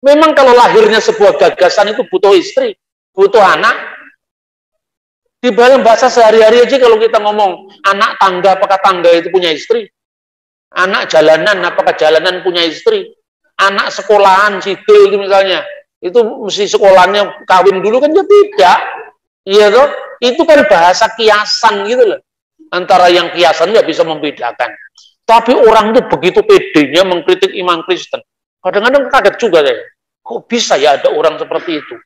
Memang kalau lahirnya sebuah gagasan itu butuh istri, butuh anak. Di dalam bahasa sehari-hari aja kalau kita ngomong anak tangga, apakah tangga itu punya istri? Anak jalanan, apakah jalanan punya istri? Anak sekolahan, sidil itu misalnya, itu mesti sekolahnya kawin dulu kan? Ya tidak. Iya toh? Itu kan bahasa kiasan gitu loh. Antara yang kiasan nggak bisa membedakan. Tapi orang itu begitu pedenya mengkritik iman Kristen. Kadang-kadang kaget juga saya. Kok bisa ya ada orang seperti itu?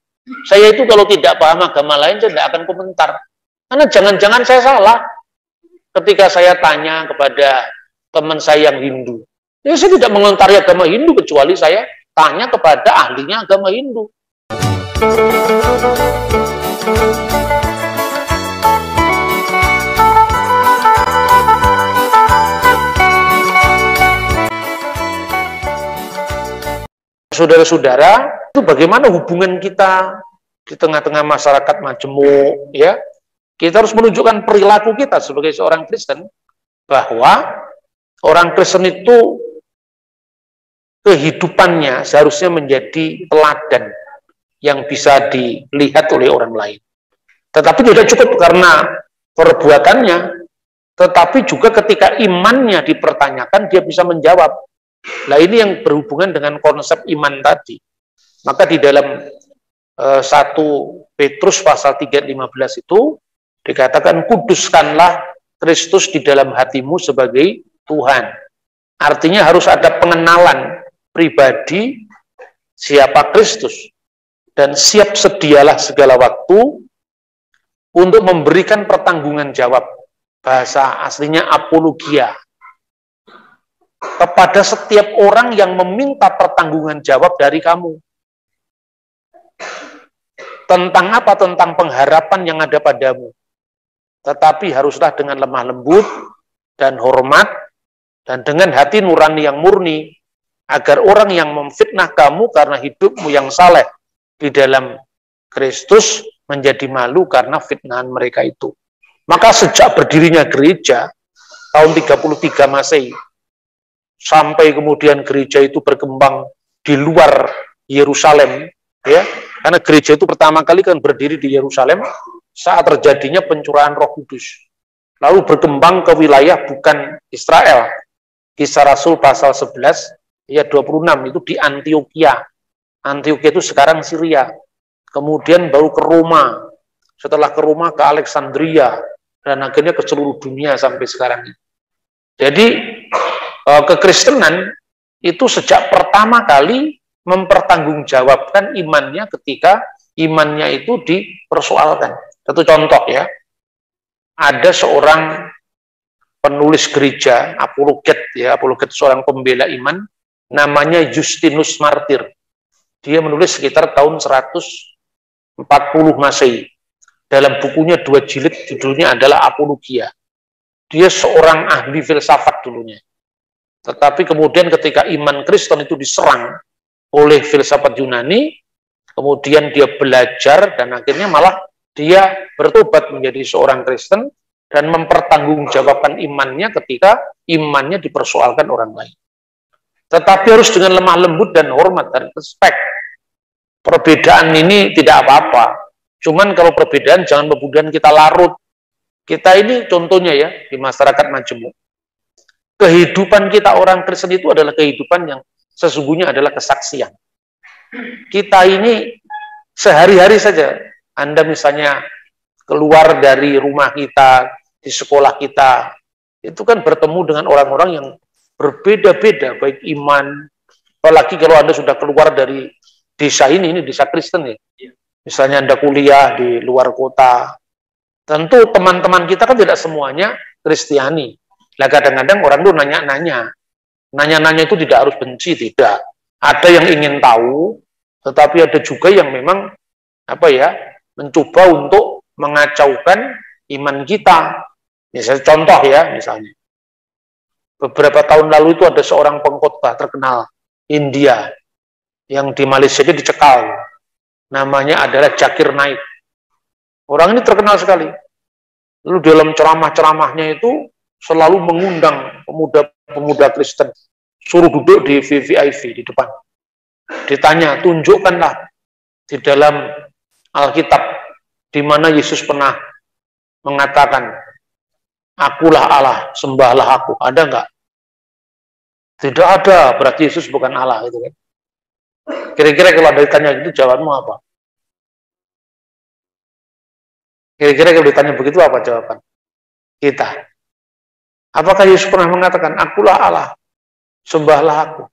Saya itu kalau tidak paham agama lain, saya tidak akan komentar. Karena jangan-jangan saya salah. Ketika saya tanya kepada teman saya yang Hindu, ya saya tidak mengomentari agama Hindu, kecuali saya tanya kepada ahlinya agama Hindu. Saudara-saudara, itu bagaimana hubungan kita di tengah-tengah masyarakat majemuk, ya? Kita harus menunjukkan perilaku kita sebagai seorang Kristen, bahwa orang Kristen itu kehidupannya seharusnya menjadi teladan yang bisa dilihat oleh orang lain. Tetapi tidak cukup karena perbuatannya, tetapi juga ketika imannya dipertanyakan, dia bisa menjawab. Nah, ini yang berhubungan dengan konsep iman tadi. Maka di dalam 1 Petrus pasal 3:15 itu dikatakan, kuduskanlah Kristus di dalam hatimu sebagai Tuhan. Artinya harus ada pengenalan pribadi siapa Kristus, dan siap sedialah segala waktu untuk memberikan pertanggungan jawab. Bahasa aslinya apologia, kepada setiap orang yang meminta pertanggungan jawab dari kamu. Tentang apa? Tentang pengharapan yang ada padamu. Tetapi haruslah dengan lemah lembut dan hormat, dan dengan hati nurani yang murni, agar orang yang memfitnah kamu karena hidupmu yang saleh di dalam Kristus menjadi malu karena fitnahan mereka itu. Maka sejak berdirinya gereja tahun 33 Masehi, sampai kemudian gereja itu berkembang di luar Yerusalem, ya, karena gereja itu pertama kali kan berdiri di Yerusalem saat terjadinya pencurahan Roh Kudus, lalu berkembang ke wilayah bukan Israel. Kisah Rasul pasal 11 ayat 26 itu di Antioquia. Antioquia itu sekarang Syria. Kemudian baru ke Roma, setelah ke Roma ke Alexandria, dan akhirnya ke seluruh dunia sampai sekarang ini. Jadi kekristenan itu sejak pertama kali mempertanggungjawabkan imannya ketika imannya itu dipersoalkan. Satu contoh ya, ada seorang penulis gereja, apologet ya, apologet seorang pembela iman, namanya Justinus Martir. Dia menulis sekitar tahun 140 Masehi. Dalam bukunya 2 jilid, judulnya adalah Apologia. Dia seorang ahli filsafat dulunya. Tetapi kemudian ketika iman Kristen itu diserang oleh filsafat Yunani, kemudian dia belajar dan akhirnya malah dia bertobat menjadi seorang Kristen dan mempertanggungjawabkan imannya ketika imannya dipersoalkan orang lain. Tetapi harus dengan lemah lembut dan hormat dan respek. Perbedaan ini tidak apa-apa. Cuman kalau perbedaan jangan kemudian kita larut. Kita ini contohnya ya di masyarakat majemuk. Kehidupan kita orang Kristen itu adalah kehidupan yang sesungguhnya adalah kesaksian. Kita ini sehari-hari saja, Anda misalnya keluar dari rumah kita, di sekolah kita, itu kan bertemu dengan orang-orang yang berbeda-beda, baik iman, apalagi kalau Anda sudah keluar dari desa ini desa Kristen ya. Misalnya Anda kuliah di luar kota, tentu teman-teman kita kan tidak semuanya Kristiani. Nah kadang-kadang orang itu nanya-nanya itu tidak harus benci, tidak. Ada yang ingin tahu, tetapi ada juga yang memang mencoba untuk mengacaukan iman kita. Misalnya contoh ya, misalnya beberapa tahun lalu itu ada seorang pengkhotbah terkenal India yang di Malaysia itu dicekal. Namanya adalah Zakir Naik. Orang ini terkenal sekali. Lalu dalam ceramah-ceramahnya itu selalu mengundang pemuda-pemuda Kristen, suruh duduk di VVIP di depan. ditanya, tunjukkanlah di dalam Alkitab di mana Yesus pernah mengatakan, akulah Allah, sembahlah aku. Ada nggak? Tidak ada, berarti Yesus bukan Allah. Gitu kan. Kira-kira kalau ada ditanya gitu, jawabanmu apa? Kira-kira kalau ditanya begitu, apa jawaban kita? Apakah Yesus pernah mengatakan, akulah Allah, sembahlah aku?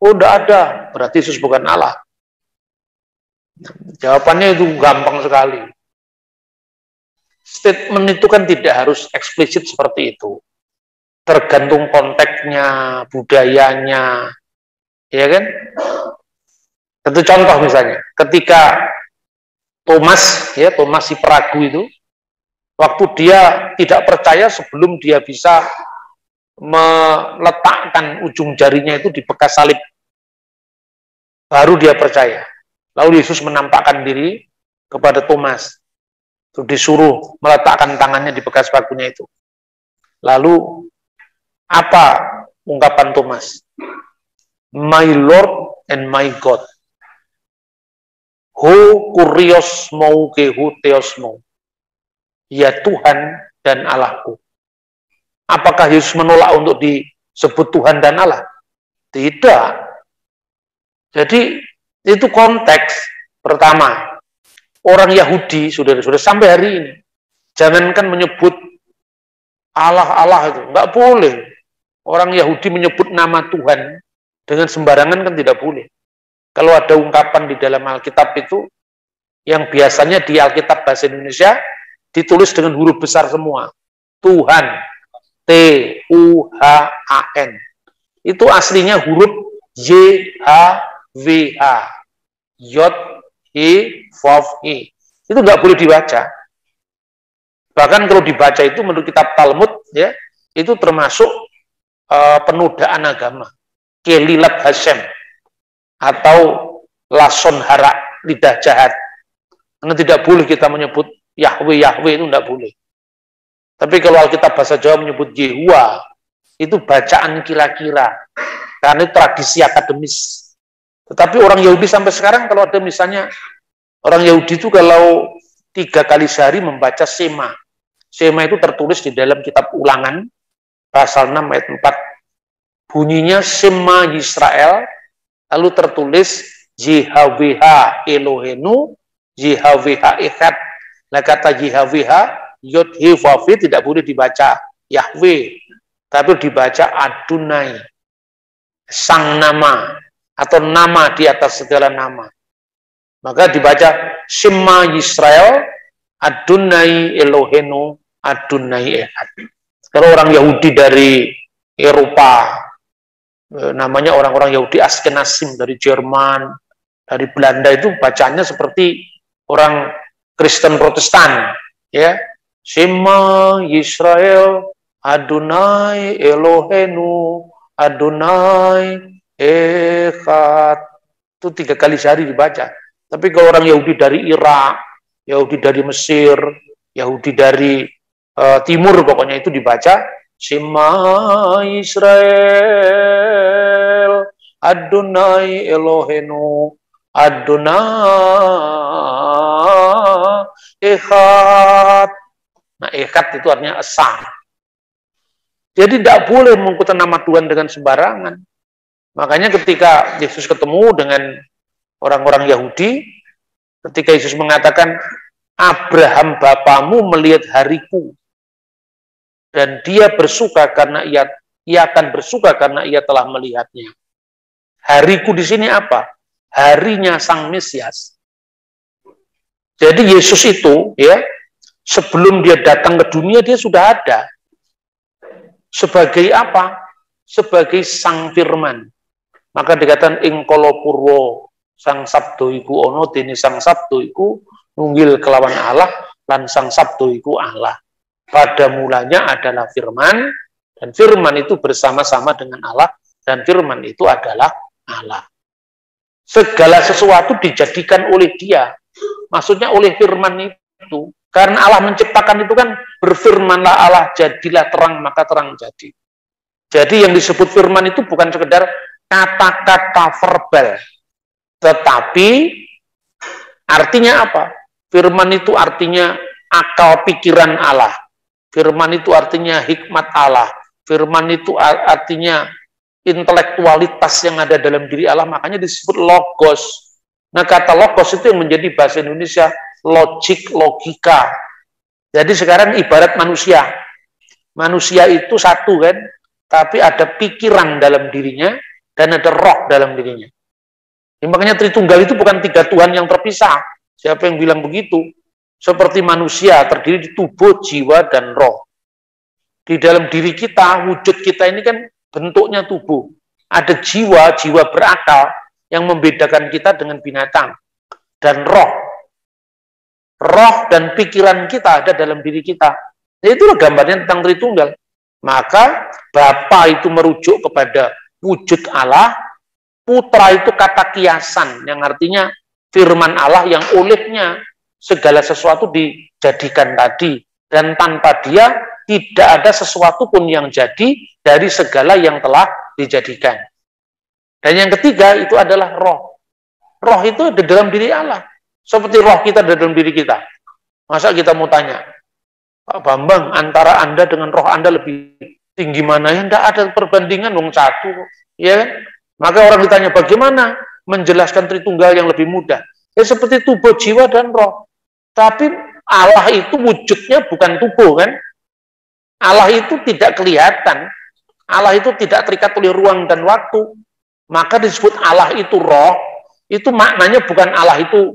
Oh, tidak ada, berarti Yesus bukan Allah. Jawabannya itu gampang sekali. Statement itu kan tidak harus eksplisit seperti itu. Tergantung konteksnya, budayanya, ya kan? Satu contoh misalnya, ketika Thomas si peragu itu, waktu dia tidak percaya sebelum dia bisa meletakkan ujung jarinya itu di bekas salib, baru dia percaya. Lalu Yesus menampakkan diri kepada Thomas, disuruh meletakkan tangannya di bekas pakunya itu. Lalu apa ungkapan Thomas? My Lord and my God. Ho kurios mau kehu teos mau. Ya Tuhan dan Allahku. Apakah Yesus menolak untuk disebut Tuhan dan Allah? Tidak. Jadi itu konteks. Pertama, orang Yahudi, saudara-saudara, sampai hari ini, jangankan menyebut Allah itu, nggak boleh. Orang Yahudi menyebut nama Tuhan dengan sembarangan kan tidak boleh. Kalau ada ungkapan di dalam Alkitab itu, yang biasanya di Alkitab bahasa Indonesia, ditulis dengan huruf besar semua. Tuhan, T-U-H-A-N. Itu aslinya huruf Y-H-W-H. Yod-He-Vav-He. Itu nggak boleh dibaca. Bahkan kalau dibaca itu menurut kitab Talmud, ya, itu termasuk penodaan agama. Kelilat Hashem. Atau lason hara, lidah jahat. Karena tidak boleh kita menyebut Yahweh itu tidak boleh. Tapi kalau Alkitab bahasa Jawa menyebut Yehuwa, itu bacaan kira-kira. Karena itu tradisi akademis. Tetapi orang Yahudi sampai sekarang kalau ada misalnya, orang Yahudi itu kalau 3 kali sehari membaca Shema. Shema itu tertulis di dalam kitab Ulangan, pasal 6 ayat 4. Bunyinya Shema Yisrael, lalu tertulis JHWH Elohenu, JHWH Echad. Nah kata JHWH, Yod-He-Vav-He tidak boleh dibaca Yahweh, tapi dibaca Adonai, sang nama, atau nama di atas segala nama. Maka dibaca Shema Yisrael, Adonai Elohenu, Adonai Echad. Kalau orang Yahudi dari Eropa, namanya orang-orang Yahudi Askenazim dari Jerman, dari Belanda, itu bacanya seperti orang Kristen Protestan, ya. Shema Yisrael, Adonai Elohenu, Adonai Echad. Itu 3 kali sehari dibaca. Tapi kalau orang Yahudi dari Irak, Yahudi dari Mesir, Yahudi dari Timur, pokoknya itu dibaca Shema Yisrael, Adonai Elohenu, Adonai Echad. Nah, Echad itu artinya esa. Jadi tidak boleh mengikuti nama Tuhan dengan sembarangan. Makanya ketika Yesus ketemu dengan orang-orang Yahudi, ketika Yesus mengatakan, Abraham bapamu melihat hariku, dan dia bersuka karena ia akan bersuka karena ia telah melihatnya. Hariku di sini apa? Harinya Sang Mesias. Jadi Yesus itu, ya, sebelum dia datang ke dunia, dia sudah ada. Sebagai apa? Sebagai Sang Firman. Maka dikatakan ingkolo purwo sang sabdo iku ono, dene sang sabdo iku nunggil kelawan Allah, lan sang sabdo iku Allah. Pada mulanya adalah firman, dan firman itu bersama-sama dengan Allah, dan firman itu adalah Allah. Segala sesuatu dijadikan oleh dia. Maksudnya oleh firman itu. Karena Allah menciptakan itu kan, berfirmanlah Allah, jadilah terang, maka terang jadi. Jadi yang disebut firman itu bukan sekedar kata-kata verbal, Tetapi artinya apa? Firman itu artinya akal pikiran Allah. Firman itu artinya hikmat Allah. Firman itu artinya intelektualitas yang ada dalam diri Allah, makanya disebut logos. Nah, kata logos itu yang menjadi bahasa Indonesia logik, logika. Jadi sekarang ibarat manusia. Manusia itu satu kan, tapi ada pikiran dalam dirinya dan ada roh dalam dirinya. Makanya Tritunggal itu bukan tiga Tuhan yang terpisah. Siapa yang bilang begitu? Seperti manusia terdiri di tubuh, jiwa, dan roh. Di dalam diri kita, wujud kita ini kan bentuknya tubuh. Ada jiwa, jiwa berakal yang membedakan kita dengan binatang. Dan roh. Roh dan pikiran kita ada dalam diri kita. Nah, itulah gambarnya tentang Tritunggal. Maka Bapa itu merujuk kepada wujud Allah, Putra itu kata kiasan, yang artinya firman Allah yang olehnya segala sesuatu dijadikan tadi. Dan tanpa dia, tidak ada sesuatu pun yang jadi dari segala yang telah dijadikan. Dan yang ketiga itu adalah roh. Roh itu ada dalam diri Allah. Seperti roh kita ada dalam diri kita. Masa kita mau tanya, Pak Bambang, antara Anda dengan roh Anda lebih tinggi mana? Ya, tidak ada perbandingan, dong, satu. Ya kan? Maka orang ditanya, bagaimana menjelaskan Tritunggal yang lebih mudah? Ya seperti tubuh, jiwa, dan roh. Tapi Allah itu wujudnya bukan tubuh, kan? Allah itu tidak kelihatan. Allah itu tidak terikat oleh ruang dan waktu. Maka disebut Allah itu roh. Itu maknanya bukan Allah itu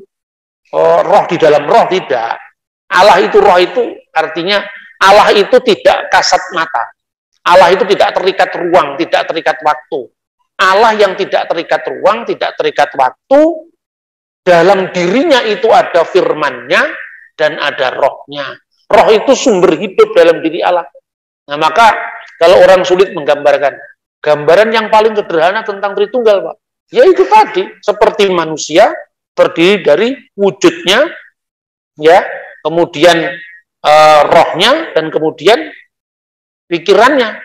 roh di dalam roh, tidak. Allah itu roh itu artinya Allah itu tidak kasat mata. Allah itu tidak terikat ruang, tidak terikat waktu. Allah yang tidak terikat ruang, tidak terikat waktu, dalam dirinya itu ada firman-Nya dan ada rohnya. Roh itu sumber hidup dalam diri Allah. Nah, maka kalau orang sulit menggambarkan, gambaran yang paling sederhana tentang Tritunggal, Pak, ya itu tadi, seperti manusia terdiri dari wujudnya, ya, kemudian rohnya, dan kemudian pikirannya.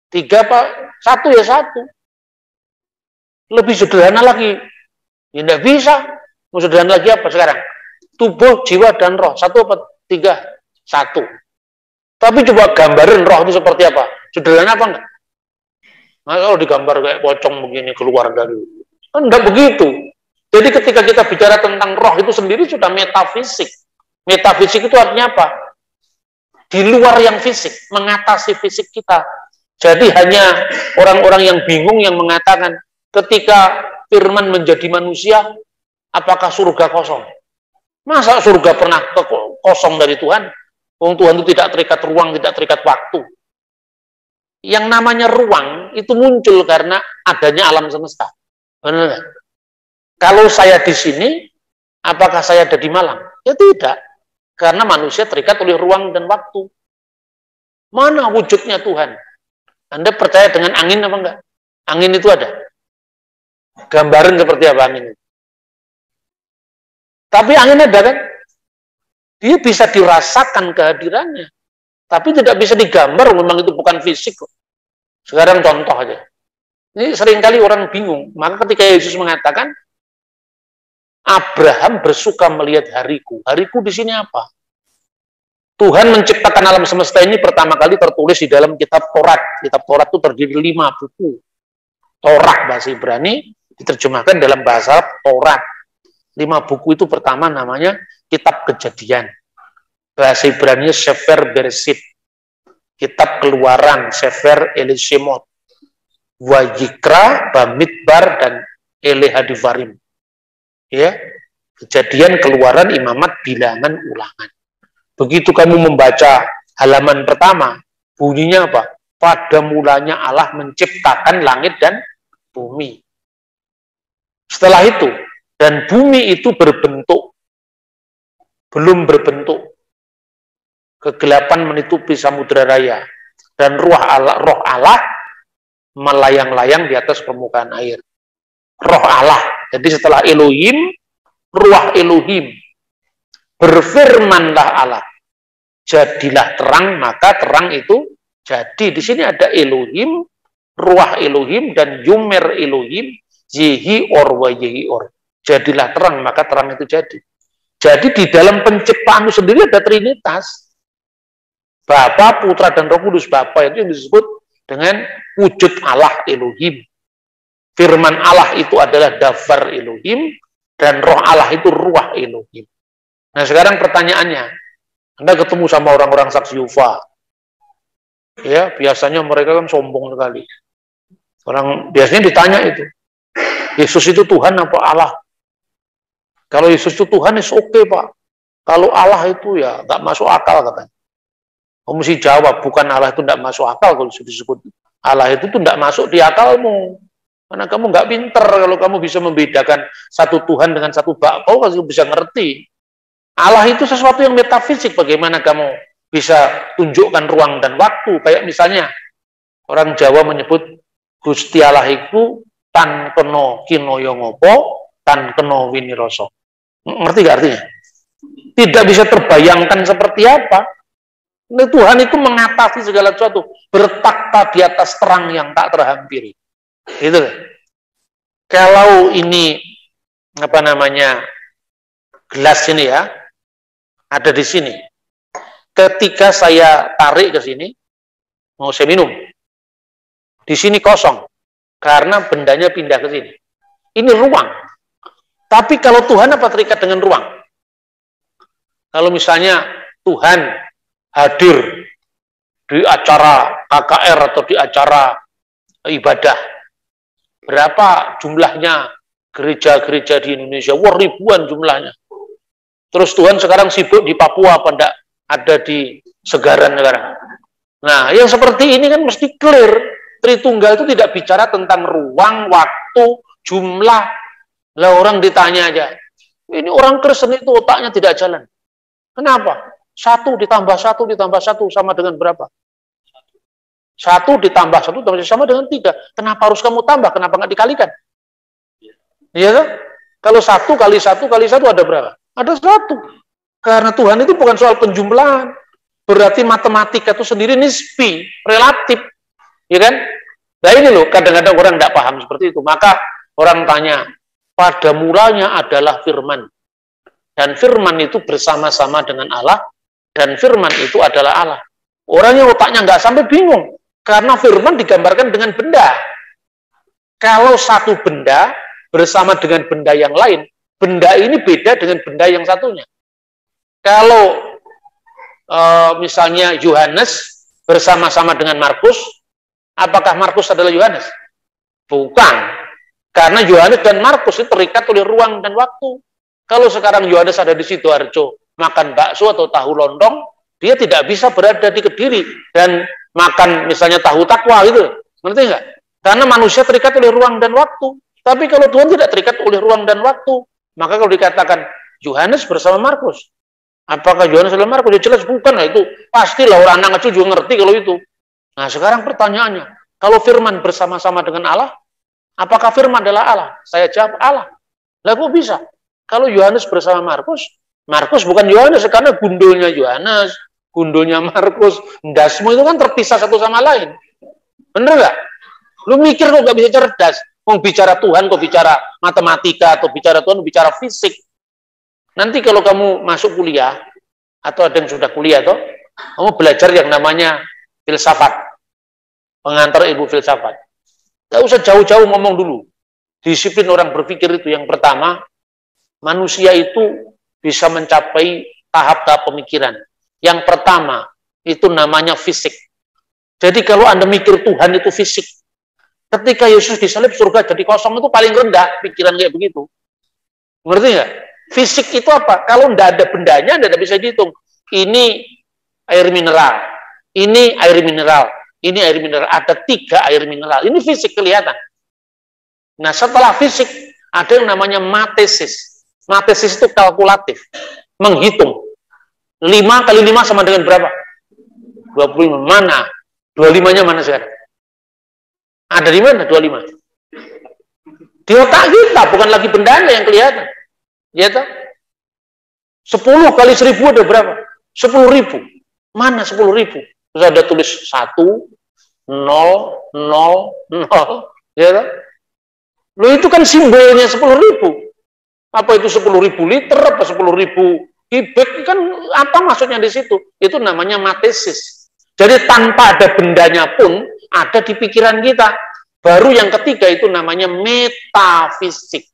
Tiga, Pak, satu ya satu. Lebih sederhana lagi, ya tidak bisa. Mau sederhana lagi apa sekarang? Tubuh, jiwa, dan roh. Satu apa? Tiga? Satu. Tapi coba gambarin roh itu seperti apa? Sederhana apa enggak? Nah, kalau digambar kayak pocong begini keluar dari, kan enggak begitu. Jadi ketika kita bicara tentang roh itu sendiri sudah metafisik. Metafisik itu artinya apa? Di luar yang fisik, mengatasi fisik kita. Jadi hanya orang-orang yang bingung yang mengatakan, ketika firman menjadi manusia, apakah surga kosong? Masa surga pernah kosong dari Tuhan? Tuhan itu tidak terikat ruang, tidak terikat waktu. Yang namanya ruang itu muncul karena adanya alam semesta. Benar? Kalau saya di sini, apakah saya ada di Malang? Ya tidak. Karena manusia terikat oleh ruang dan waktu. Mana wujudnya Tuhan? Anda percaya dengan angin apa enggak? Angin itu ada. Gambaran seperti apa angin itu? Tapi angin ada kan? Dia bisa dirasakan kehadirannya. Tapi tidak bisa digambar, memang itu bukan fisik. Sekarang contoh aja. Ini seringkali orang bingung. Maka ketika Yesus mengatakan, Abraham bersuka melihat hariku. Hariku di sini apa? Tuhan menciptakan alam semesta ini pertama kali tertulis di dalam kitab Taurat. Kitab Taurat itu terdiri 5 buku. Taurat bahasa Ibrani diterjemahkan dalam bahasa Taurat. 5 buku itu pertama namanya Kitab Kejadian. Bahasa Ibrani Sefer Bereshit. Kitab Keluaran Sefer Elishemot. Wayikra, Bamidbar, dan Elehadivarim. Ya, Kejadian, Keluaran, Imamat, Bilangan, Ulangan. Begitu kamu membaca halaman pertama, bunyinya apa? Pada mulanya Allah menciptakan langit dan bumi. Setelah itu, dan bumi itu berbentuk, belum berbentuk. Kegelapan menutupi samudera raya. Dan roh Allah melayang-layang di atas permukaan air. Roh Allah. Jadi setelah Elohim, ruah Elohim. Berfirmanlah Allah. Jadilah terang, maka terang itu jadi. Di sini ada Elohim, ruah Elohim, dan Yumer Elohim, Yehi Or wa Yehi Or. jadilah terang, maka terang itu jadi. Jadi di dalam penciptaan itu sendiri ada Trinitas. Bapa, Putra, dan Roh Kudus. Bapa itu yang disebut dengan wujud Allah Elohim. Firman Allah itu adalah Dafar Elohim, dan Roh Allah itu Ruah Elohim. Nah sekarang pertanyaannya, Anda ketemu sama orang-orang saksi Yehova, ya biasanya mereka kan sombong sekali. Orang biasanya ditanya itu, Yesus itu Tuhan apa Allah? Kalau Yesus itu Tuhan, is oke Pak. Kalau Allah itu ya nggak masuk akal katanya. Kamu mesti jawab, bukan Allah itu tidak masuk akal kalau disebut. Allah itu tuh tidak masuk di akalmu. Karena kamu nggak pinter kalau kamu bisa membedakan satu Tuhan dengan satu bakpao, kamu bisa ngerti. Allah itu sesuatu yang metafisik, bagaimana kamu bisa tunjukkan ruang dan waktu. Kayak misalnya, orang Jawa menyebut Gusti Allah itu tan keno kinoyo ngopo, tan keno winiroso. Ngerti gak artinya? Tidak bisa terbayangkan seperti apa. Tuhan itu mengatasi segala sesuatu, bertakhta di atas terang yang tak terhampiri. Gitu. Kalau ini apa namanya gelas ini ya, ada di sini. Ketika saya tarik ke sini, mau saya minum, di sini kosong karena bendanya pindah ke sini. Ini ruang. Tapi kalau Tuhan apa terikat dengan ruang? Kalau misalnya Tuhan hadir di acara KKR atau di acara ibadah, berapa jumlahnya gereja-gereja di Indonesia? Wah, ribuan jumlahnya. Terus Tuhan sekarang sibuk di Papua, apa enggak? Ada di Segaran sekarang. Nah, yang seperti ini kan mesti clear. Tritunggal itu tidak bicara tentang ruang, waktu, jumlah. Lah orang ditanya aja, ini orang Kristen itu otaknya tidak jalan. Kenapa? 1 ditambah 1 ditambah 1 sama dengan berapa? 1 ditambah 1 sama dengan 3. Kenapa harus kamu tambah? Kenapa nggak dikalikan? Iya kan? Kalau 1 kali 1 kali 1 ada berapa? Ada 1. Karena Tuhan itu bukan soal penjumlahan. Berarti matematika itu sendiri nisbi, relatif. Ya kan? Nah ini loh, kadang-kadang orang tidak paham seperti itu. Maka orang tanya, pada mulanya adalah firman. Dan firman itu bersama-sama dengan Allah. Dan firman itu adalah Allah. Orangnya otaknya nggak sampai bingung. Karena firman digambarkan dengan benda. Kalau satu benda bersama dengan benda yang lain, benda ini beda dengan benda yang satunya. Kalau misalnya Yohanes bersama-sama dengan Markus, apakah Markus adalah Yohanes? Bukan. Karena Yohanes dan Markus itu terikat oleh ruang dan waktu. Kalau sekarang Yohanes ada di Sidoarjo, makan bakso atau tahu lontong, dia tidak bisa berada di Kediri dan makan misalnya tahu takwa gitu. Ngerti nggak? Karena manusia terikat oleh ruang dan waktu. Tapi kalau Tuhan tidak terikat oleh ruang dan waktu, maka kalau dikatakan Yohanes bersama Markus, apakah Yohanes adalah Markus? Ya jelas bukan lah itu. Pastilah orang anak kecil juga ngerti kalau itu. Nah sekarang pertanyaannya, kalau firman bersama-sama dengan Allah, apakah firman adalah Allah? Saya jawab Allah. Lah kok bisa? Kalau Yohanes bersama Markus, Markus bukan Yohanes karena gundulnya Yohanes, gundulnya Markus, ndasmu itu kan terpisah satu sama lain. Bener nggak? Lu mikir kok nggak bisa cerdas? Mau bicara Tuhan, kok bicara matematika, atau bicara Tuhan, bicara fisik. Nanti kalau kamu masuk kuliah, atau ada yang sudah kuliah, toh, kamu belajar yang namanya filsafat, pengantar ilmu filsafat. Nggak usah jauh-jauh ngomong dulu. Disiplin orang berpikir itu yang pertama, manusia itu bisa mencapai tahap-tahap pemikiran. Yang pertama, itu namanya fisik. Jadi kalau Anda mikir Tuhan itu fisik, ketika Yesus disalib surga jadi kosong itu paling rendah pikiran kayak begitu. Ngerti nggak? Fisik itu apa? Kalau tidak ada bendanya, Anda tidak bisa dihitung. Ini air mineral, ini air mineral, ini air mineral. Ada 3 air mineral. Ini fisik kelihatan. Nah setelah fisik, ada yang namanya matesis. Matesis itu kalkulatif, menghitung. 5 kali 5 sama dengan berapa? 25. Mana? 25-nya mana sekarang? Ada di mana 25? Di otak kita, bukan lagi bendanya yang kelihatan. Ya toh? 10 kali 1000 ada berapa? 10.000. Mana 10.000? Terus ada tulis 1, 0, 0, 0. Ya toh? Loh itu kan simbolnya 10.000. Apa itu 10.000 liter, apa 10.000 kubik, kan apa maksudnya di situ? Itu namanya matesis. Jadi tanpa ada bendanya pun ada di pikiran kita. Baru yang ketiga itu namanya metafisik.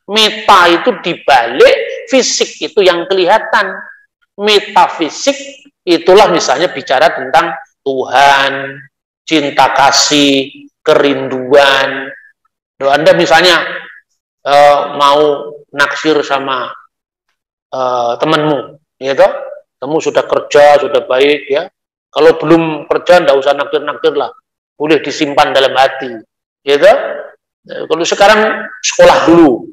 Meta itu dibalik, fisik itu yang kelihatan. Metafisik itulah misalnya bicara tentang Tuhan, cinta kasih, kerinduan. Anda misalnya mau naksir sama temanmu, gitu. Kamu sudah kerja, sudah baik, ya. Kalau belum kerja, nggak usah naksir-naksir lah. Boleh disimpan dalam hati, gitu. Kalau sekarang sekolah dulu,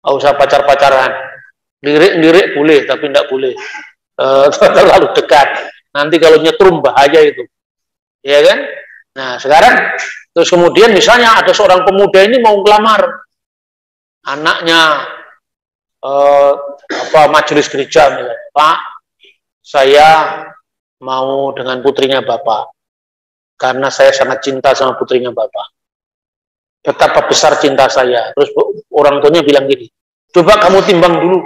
nggak usah pacar-pacaran. Lirik-lirik boleh, tapi nggak boleh terlalu dekat. Nanti kalau nyetrum bahaya itu, ya kan? Nah sekarang terus kemudian misalnya ada seorang pemuda ini mau ngelamar anaknya majelis gereja, misalnya, Pak, saya mau dengan putrinya Bapak karena saya sangat cinta sama putrinya Bapak. Betapa besar cinta saya. Terus orang tuanya bilang gini, coba kamu timbang dulu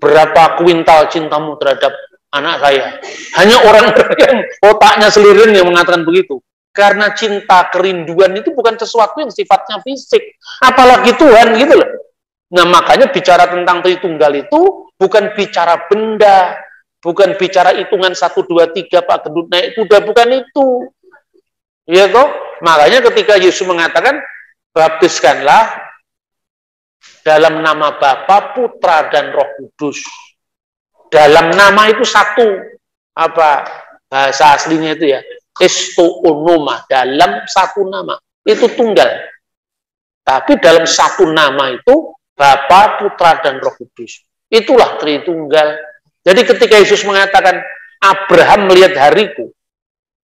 berapa kuintal cintamu terhadap anak saya. Hanya orang yang otaknya selirin yang mengatakan begitu. Karena cinta, kerinduan itu bukan sesuatu yang sifatnya fisik. Apalagi Tuhan, gitu loh. Nah, makanya bicara tentang Tritunggal itu bukan bicara benda, bukan bicara hitungan 1, 2, 3, Pak Gendut naik kuda, bukan itu. Ya toh? Makanya ketika Yesus mengatakan, baptiskanlah dalam nama Bapa, Putra, dan Roh Kudus. Dalam nama itu satu, apa bahasa aslinya itu ya, istoonoma, dalam satu nama, itu tunggal. Tapi dalam satu nama itu Bapa, Putra, dan Roh Kudus. Itulah Tritunggal. Jadi ketika Yesus mengatakan Abraham melihat hariku,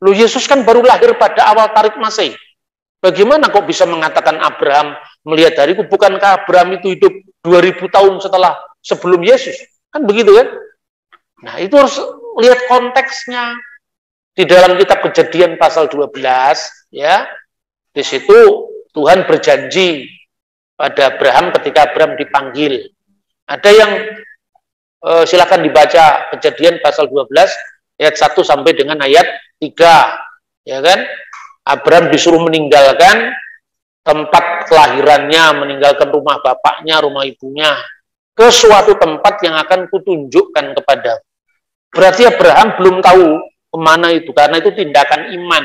loh Yesus kan baru lahir pada awal tarik Masehi. Bagaimana kok bisa mengatakan Abraham melihat hariku? Bukankah Abraham itu hidup 2000 tahun sebelum Yesus? Kan begitu kan? Nah, itu harus lihat konteksnya. Di dalam kitab Kejadian pasal 12, ya. Di situ Tuhan berjanji pada Abraham ketika Abraham dipanggil. Ada yang silakan dibaca Kejadian pasal 12 ayat 1 sampai dengan ayat 3, ya kan? Abraham disuruh meninggalkan tempat kelahirannya, meninggalkan rumah bapaknya, rumah ibunya, ke suatu tempat yang akan kutunjukkan kepada. Berarti Abraham belum tahu kemana itu, karena itu tindakan iman.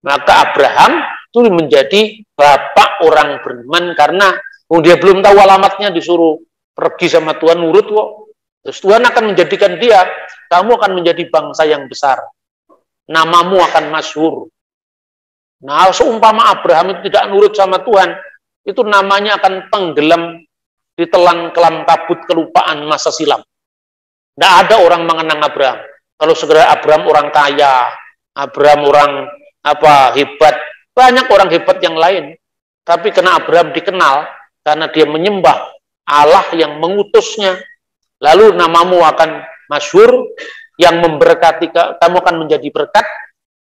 Maka Abraham itu menjadi bapak orang beriman, karena dia belum tahu alamatnya, disuruh pergi sama Tuhan, nurut kok. Terus Tuhan akan menjadikan dia, kamu akan menjadi bangsa yang besar. Namamu akan masyhur. Nah, seumpama Abraham itu tidak nurut sama Tuhan, itu namanya akan tenggelam di telan kelam kabut kelupaan masa silam. Tidak ada orang mengenang Abraham. Kalau segera Abraham orang kaya, Abraham orang hebat, banyak orang hebat yang lain. Tapi karena Abraham dikenal, karena dia menyembah Allah yang mengutusnya, lalu namamu akan masyhur, yang memberkati kamu akan menjadi berkat,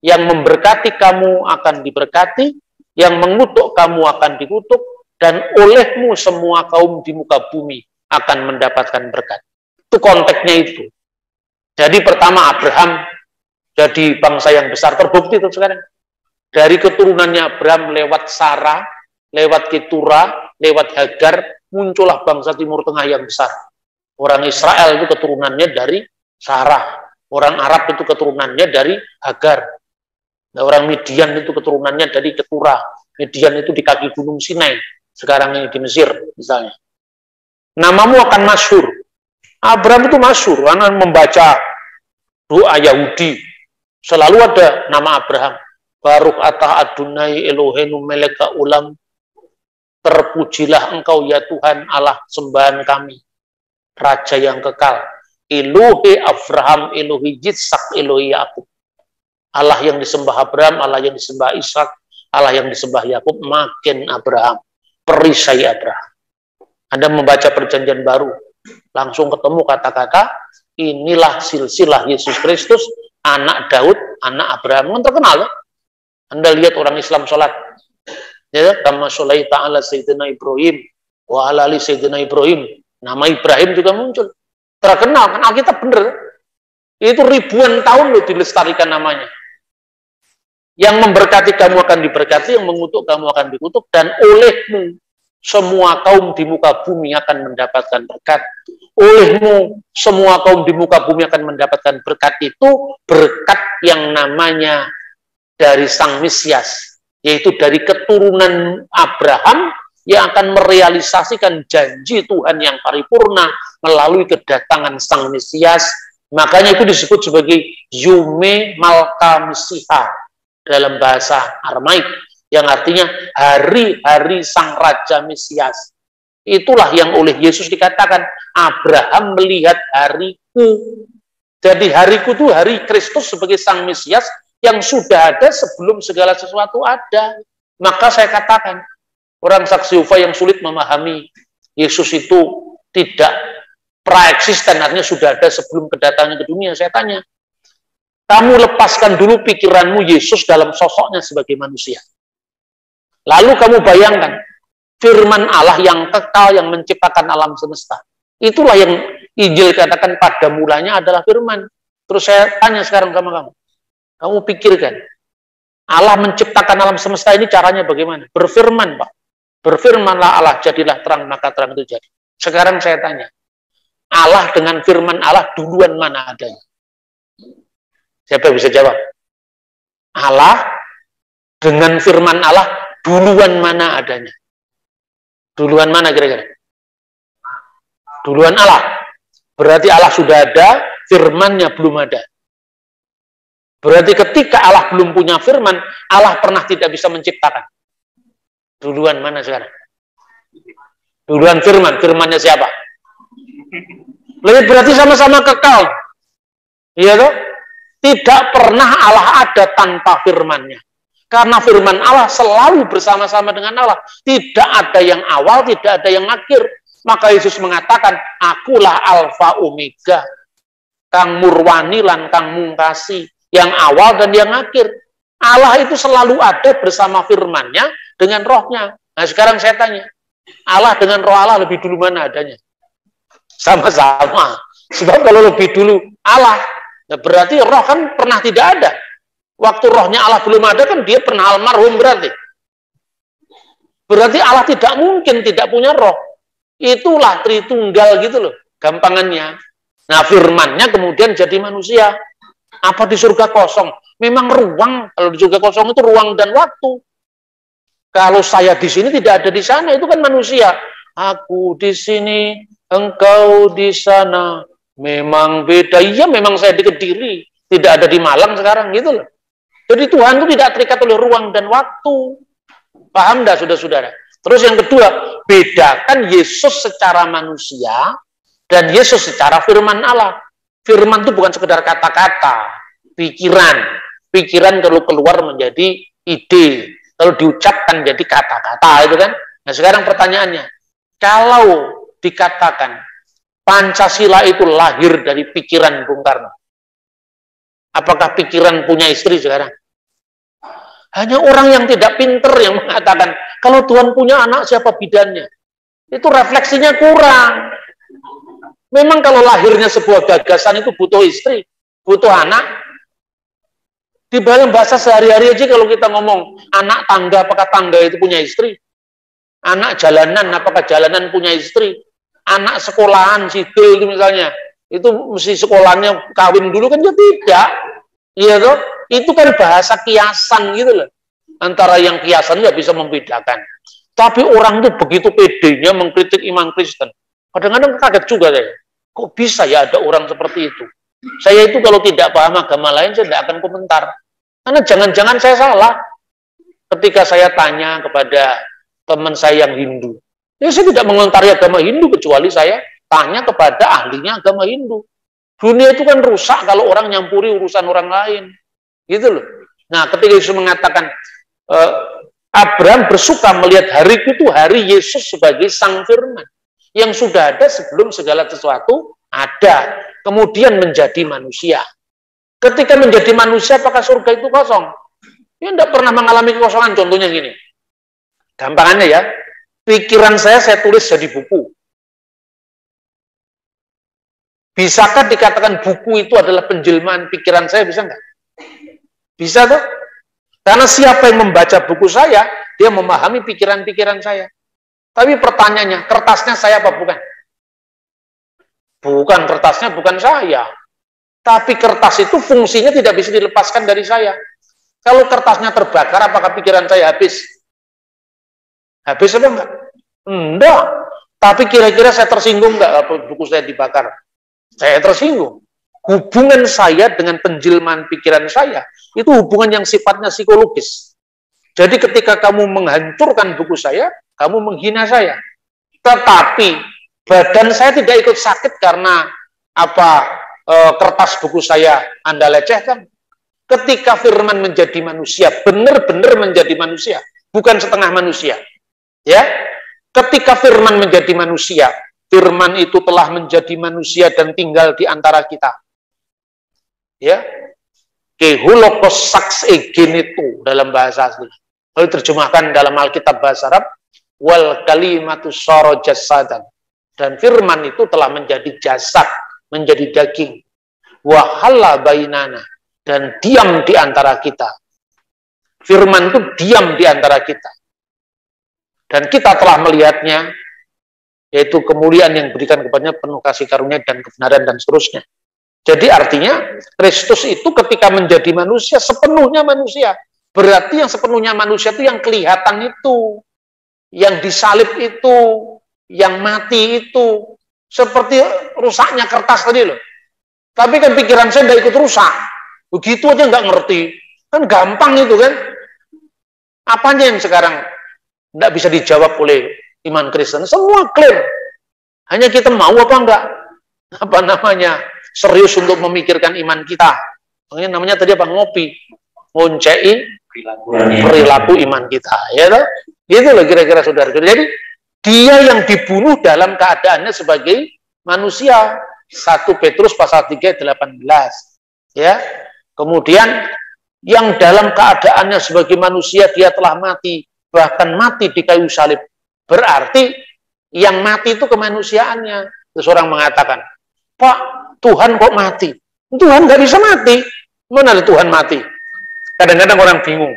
yang memberkati kamu akan diberkati, yang mengutuk kamu akan dikutuk, dan olehmu semua kaum di muka bumi akan mendapatkan berkat. Itu konteksnya itu. Jadi pertama Abraham jadi bangsa yang besar, terbukti itu sekarang. Dari keturunannya Abraham lewat Sarah, lewat Ketura, lewat Hagar, muncullah bangsa Timur Tengah yang besar. Orang Israel itu keturunannya dari Sarah, orang Arab itu keturunannya dari Hagar. Nah, orang Midian itu keturunannya dari Ketura. Midian itu di kaki Gunung Sinai. Sekarang ini di Mesir, misalnya. Namamu akan masyhur. Abraham itu masyhur karena membaca doa Yahudi. Selalu ada nama Abraham. Baruch atah Adonai Eloheinu melek ulam. Terpujilah engkau ya Tuhan Allah sembahan kami. Raja yang kekal. Elohe Abraham, Elohe Yitzhak, Elohe Yakub. Allah yang disembah Abraham, Allah yang disembah Ishak, Allah yang disembah Yakub, makin Abraham, perisai Abraham. Anda membaca perjanjian baru, langsung ketemu kata-kata, inilah silsilah Yesus Kristus, anak Daud, anak Abraham. Kan terkenal, ya? Anda lihat orang Islam sholat, ya, kama sholaita ala Sayyidina Ibrahim, wa ala ali Sayyidina Ibrahim, Nama Ibrahim juga muncul. Terkenal, kan Alkitab bener. Itu ribuan tahun loh dilestarikan namanya. Yang memberkati kamu akan diberkati, yang mengutuk kamu akan dikutuk, dan olehmu semua kaum di muka bumi akan mendapatkan berkat. Olehmu semua kaum di muka bumi akan mendapatkan berkat, itu berkat yang namanya dari Sang Mesias, yaitu dari keturunan Abraham yang akan merealisasikan janji Tuhan yang paripurna melalui kedatangan Sang Mesias. Makanya itu disebut sebagai Yume Malka Mesiha dalam bahasa Aramaik, yang artinya hari-hari Sang Raja Mesias. Itulah yang oleh Yesus dikatakan, Abraham melihat hariku. Jadi hariku itu hari Kristus sebagai Sang Mesias yang sudah ada sebelum segala sesuatu ada. Maka saya katakan, orang saksi Yehova yang sulit memahami Yesus itu tidak praeksisten, artinya sudah ada sebelum kedatangannya ke dunia. Saya tanya, kamu lepaskan dulu pikiranmu Yesus dalam sosoknya sebagai manusia. Lalu kamu bayangkan, firman Allah yang kekal, yang menciptakan alam semesta. Itulah yang Injil katakan pada mulanya adalah firman. Terus saya tanya sekarang sama kamu. Kamu pikirkan, Allah menciptakan alam semesta ini caranya bagaimana? Berfirman, Pak. Berfirmanlah Allah, jadilah terang, maka terang itu jadi. Sekarang saya tanya, Allah dengan firman Allah duluan mana adanya? Siapa bisa jawab? Allah dengan firman Allah duluan mana adanya? Duluan mana kira-kira? Duluan Allah. Berarti Allah sudah ada, firmannya belum ada. Berarti ketika Allah belum punya firman, Allah pernah tidak bisa menciptakan. Duluan mana sekarang? Duluan firman. Firmannya siapa? Berarti sama-sama kekal. Iya toh? Tidak pernah Allah ada tanpa firmannya. Karena firman Allah selalu bersama-sama dengan Allah. Tidak ada yang awal, tidak ada yang akhir. Maka Yesus mengatakan, akulah Alfa Omega. Kang Murwani lan Kang Mungkasi. Yang awal dan yang akhir. Allah itu selalu ada bersama firman-Nya dengan rohnya. Nah sekarang saya tanya, Allah dengan roh Allah lebih dulu mana adanya? Sama-sama. Sebab kalau lebih dulu Allah, ya berarti roh kan pernah tidak ada. Waktu rohnya Allah belum ada kan dia pernah almarhum berarti. Berarti Allah tidak mungkin tidak punya roh. Itulah Tritunggal gitu loh, gampangannya. Nah firman-Nya kemudian jadi manusia. Apa di surga kosong? Memang ruang. Kalau di surga kosong itu ruang dan waktu. Kalau saya di sini tidak ada di sana, itu kan manusia. Aku di sini, engkau di sana. Memang beda. Iya, memang saya di Kediri, tidak ada di Malang sekarang gitu loh. Jadi Tuhan itu tidak terikat oleh ruang dan waktu. Paham enggak, saudara-saudara? Terus yang kedua, bedakan Yesus secara manusia dan Yesus secara firman Allah. Firman itu bukan sekedar kata-kata, pikiran. Pikiran kalau keluar menjadi ide, kalau diucapkan jadi kata-kata, itu kan. Nah sekarang pertanyaannya, kalau dikatakan Pancasila itu lahir dari pikiran Bung Karno, apakah pikiran punya istri sekarang? Hanya orang yang tidak pinter yang mengatakan, kalau Tuhan punya anak siapa bidannya? Itu refleksinya kurang. Memang kalau lahirnya sebuah gagasan itu butuh istri, butuh anak. Di dalam bahasa sehari-hari aja kalau kita ngomong anak tangga, apakah tangga itu punya istri? Anak jalanan, apakah jalanan punya istri? Anak sekolahan, sipil itu misalnya, itu mesti sekolahnya kawin dulu kan ya tidak. Iya toh? Itu kan bahasa kiasan gitu loh. Antara yang kiasan nggak bisa membedakan. Tapi orang itu begitu pedenya mengkritik iman Kristen. Kadang-kadang kaget juga saya. Kok bisa ya ada orang seperti itu? Saya itu kalau tidak paham agama lain, saya tidak akan komentar. Karena jangan-jangan saya salah. Ketika saya tanya kepada teman saya yang Hindu, ya saya tidak mengomentari agama Hindu, kecuali saya tanya kepada ahlinya agama Hindu. Dunia itu kan rusak kalau orang nyampuri urusan orang lain. Gitu loh. Nah, ketika Yesus mengatakan, Abraham bersuka melihat hariku itu hari Yesus sebagai Sang Firman. Yang sudah ada sebelum segala sesuatu ada. Kemudian menjadi manusia. Ketika menjadi manusia, apakah surga itu kosong? Dia tidak pernah mengalami kekosongan. Contohnya gini. Gampangannya ya, pikiran saya tulis jadi buku. Bisakah dikatakan buku itu adalah penjelmaan pikiran saya? Bisa nggak? Bisa tuh. Karena siapa yang membaca buku saya, dia memahami pikiran-pikiran saya. Tapi pertanyaannya, kertasnya saya apa bukan? Bukan, kertasnya bukan saya. Tapi kertas itu fungsinya tidak bisa dilepaskan dari saya. Kalau kertasnya terbakar, apakah pikiran saya habis? Habis apa enggak? Enggak. Tapi kira-kira saya tersinggung enggak kalau buku saya dibakar? Saya tersinggung. Hubungan saya dengan penjelmaan pikiran saya, itu hubungan yang sifatnya psikologis. Jadi ketika kamu menghancurkan buku saya, kamu menghina saya. Tetapi badan saya tidak ikut sakit karena kertas buku saya Anda lecehkan. Ketika firman menjadi manusia, benar-benar menjadi manusia, bukan setengah manusia. Ya, ketika firman menjadi manusia, firman itu telah menjadi manusia dan tinggal di antara kita. Ya, kehulokos saks egen itu dalam bahasa asli. Lalu terjemahkan dalam Alkitab bahasa Arab, wal kalimatu sara jasadan. Dan firman itu telah menjadi jasad, menjadi daging. Wahalla bainana. Dan diam di antara kita. Firman itu diam di antara kita. Dan kita telah melihatnya, yaitu kemuliaan yang diberikan kepadanya, penuh kasih karunia dan kebenaran dan seterusnya. Jadi artinya, Kristus itu ketika menjadi manusia, sepenuhnya manusia. Berarti yang sepenuhnya manusia itu yang kelihatan itu, yang disalib itu, yang mati itu. Seperti rusaknya kertas tadi loh. Tapi kan pikiran saya tidak ikut rusak. Begitu aja nggak ngerti. Kan gampang itu kan. Apanya yang sekarang tidak bisa dijawab oleh iman Kristen? Semua clear. Hanya kita mau apa enggak? Serius untuk memikirkan iman kita. Makanya namanya tadi apa? Ngopi. Ngoncei perilaku iman kita. Ya toh? Gitu loh kira-kira saudara. Jadi dia yang dibunuh dalam keadaannya sebagai manusia. 1 Petrus pasal 3 ayat 18. Ya. Kemudian yang dalam keadaannya sebagai manusia dia telah mati, bahkan mati di kayu salib. Berarti yang mati itu kemanusiaannya. Terus orang mengatakan, Pak, Tuhan kok mati? Tuhan nggak bisa mati. Mana ada Tuhan mati? Kadang-kadang orang bingung.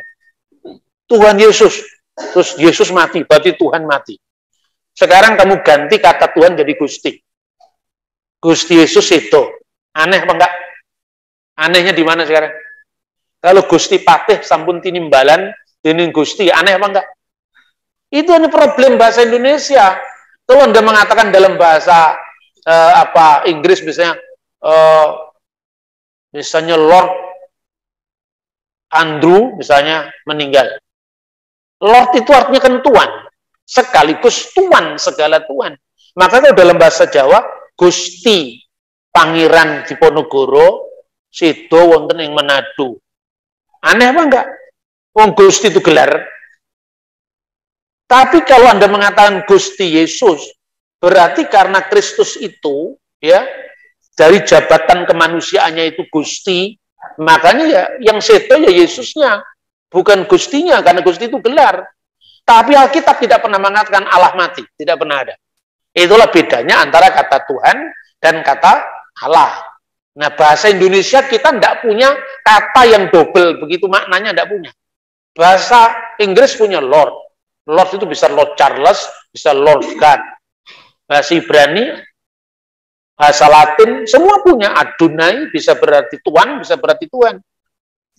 Tuhan Yesus, terus Yesus mati, berarti Tuhan mati. Sekarang kamu ganti kata Tuhan jadi Gusti. Gusti Yesus itu. Aneh apa enggak? Anehnya di mana sekarang? Kalau Gusti Patih sampun tinimbalan, dening Gusti, aneh apa enggak? Itu hanya problem bahasa Indonesia. Kalau Anda mengatakan dalam bahasa Inggris misalnya Lord Andrew misalnya meninggal. Lord itu artinya kan Tuan, sekaligus Tuan segala Tuan. Maka kalau dalam bahasa Jawa Gusti Pangeran Diponegoro Sido wonten ing Manado. Aneh apa enggak? Wong Gusti itu gelar. Tapi kalau Anda mengatakan Gusti Yesus, berarti karena Kristus itu, ya, dari jabatan kemanusiaannya itu Gusti, makanya ya yang seto ya Yesusnya, bukan Gustinya, karena Gusti itu gelar. Tapi Alkitab tidak pernah mengatakan Allah mati, tidak pernah ada. Itulah bedanya antara kata Tuhan dan kata Allah. Nah, bahasa Indonesia kita tidak punya kata yang double, begitu maknanya tidak punya. Bahasa Inggris punya Lord. Lord itu bisa Lord Charles, bisa Lord God. Bahasa Ibrani, bahasa Latin, semua punya. Adonai bisa berarti Tuhan, bisa berarti Tuhan.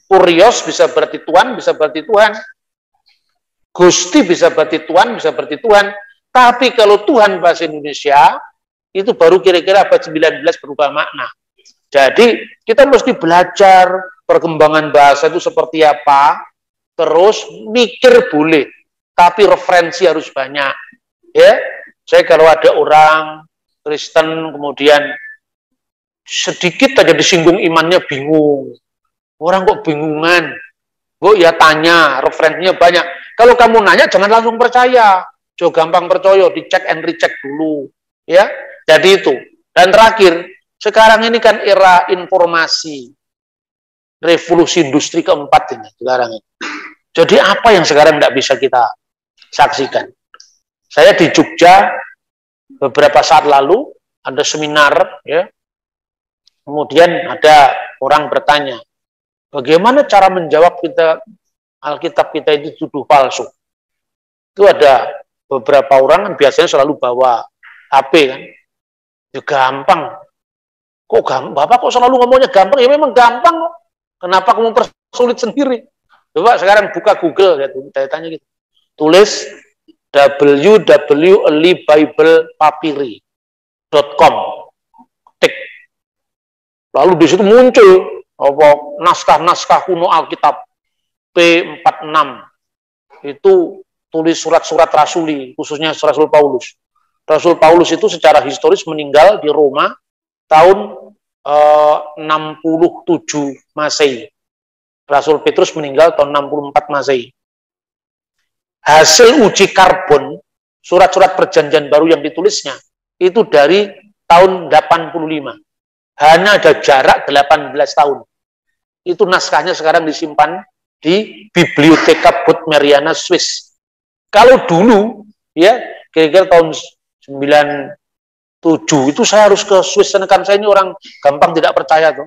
Kurios bisa berarti Tuhan, bisa berarti Tuhan. Gusti bisa berarti Tuhan, bisa berarti Tuhan. Tapi kalau Tuhan bahasa Indonesia, itu baru kira-kira abad 19 berubah makna. Jadi kita mesti belajar perkembangan bahasa itu seperti apa, terus mikir boleh, tapi referensi harus banyak. Ya, saya kalau ada orang Kristen kemudian sedikit aja disinggung imannya bingung, orang kok bingungan, kok ya tanya, referensinya banyak. Kalau kamu nanya jangan langsung percaya, jangan gampang percaya, dicek and recheck dulu. Ya, jadi itu. Dan terakhir. Sekarang ini kan era informasi, revolusi industri keempat ini sekarang ini. Jadi apa yang sekarang tidak bisa kita saksikan? Saya di Jogja beberapa saat lalu ada seminar, ya, Kemudian ada orang bertanya, bagaimana cara menjawab kita Alkitab kita itu tuduh palsu? Itu ada beberapa orang kan biasanya selalu bawa HP kan. Ya gampang. Kok gampang? Bapak kok selalu ngomongnya gampang? Ya memang gampang kok. Kenapa kamu persulit sendiri? Coba sekarang buka Google, ya, saya tanya gitu. Tulis www.libiblepapyri.com. Tik. Lalu di situ muncul naskah-naskah kuno Alkitab P46. Itu tulis surat-surat rasuli, khususnya Rasul Paulus. Rasul Paulus itu secara historis meninggal di Roma tahun 67 Masehi. Rasul Petrus meninggal tahun 64 Masehi. Hasil uji karbon surat-surat perjanjian baru yang ditulisnya itu dari tahun 85. Hanya ada jarak 18 tahun. Itu naskahnya sekarang disimpan di Bibliotheca Bodmeriana Swiss. Kalau dulu ya kira-kira tahun 97 itu saya harus ke Swiss, kan saya ini orang gampang tidak percaya tuh.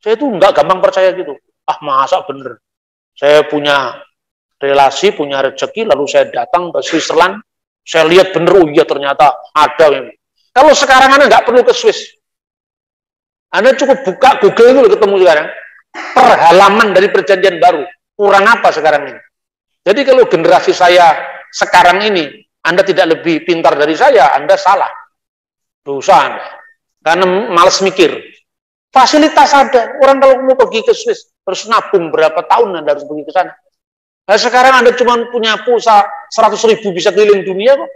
Saya itu enggak gampang percaya gitu. Ah, masa bener. Saya punya relasi, punya rezeki, lalu saya datang ke Switzerland, saya lihat bener, oh iya ternyata ada memang. Kalau sekarang Anda nggak perlu ke Swiss. Anda cukup buka Google itu ketemu sekarang. Per halaman dari perjanjian baru. Kurang apa sekarang ini? Jadi kalau generasi saya sekarang ini, Anda tidak lebih pintar dari saya, Anda salah. Dosa Anda. Karena malas mikir. Fasilitas ada. Orang kalau mau pergi ke Swiss, harus nabung berapa tahun Anda harus pergi ke sana. Nah, sekarang Anda cuma punya pulsa 100.000 bisa keliling dunia kok.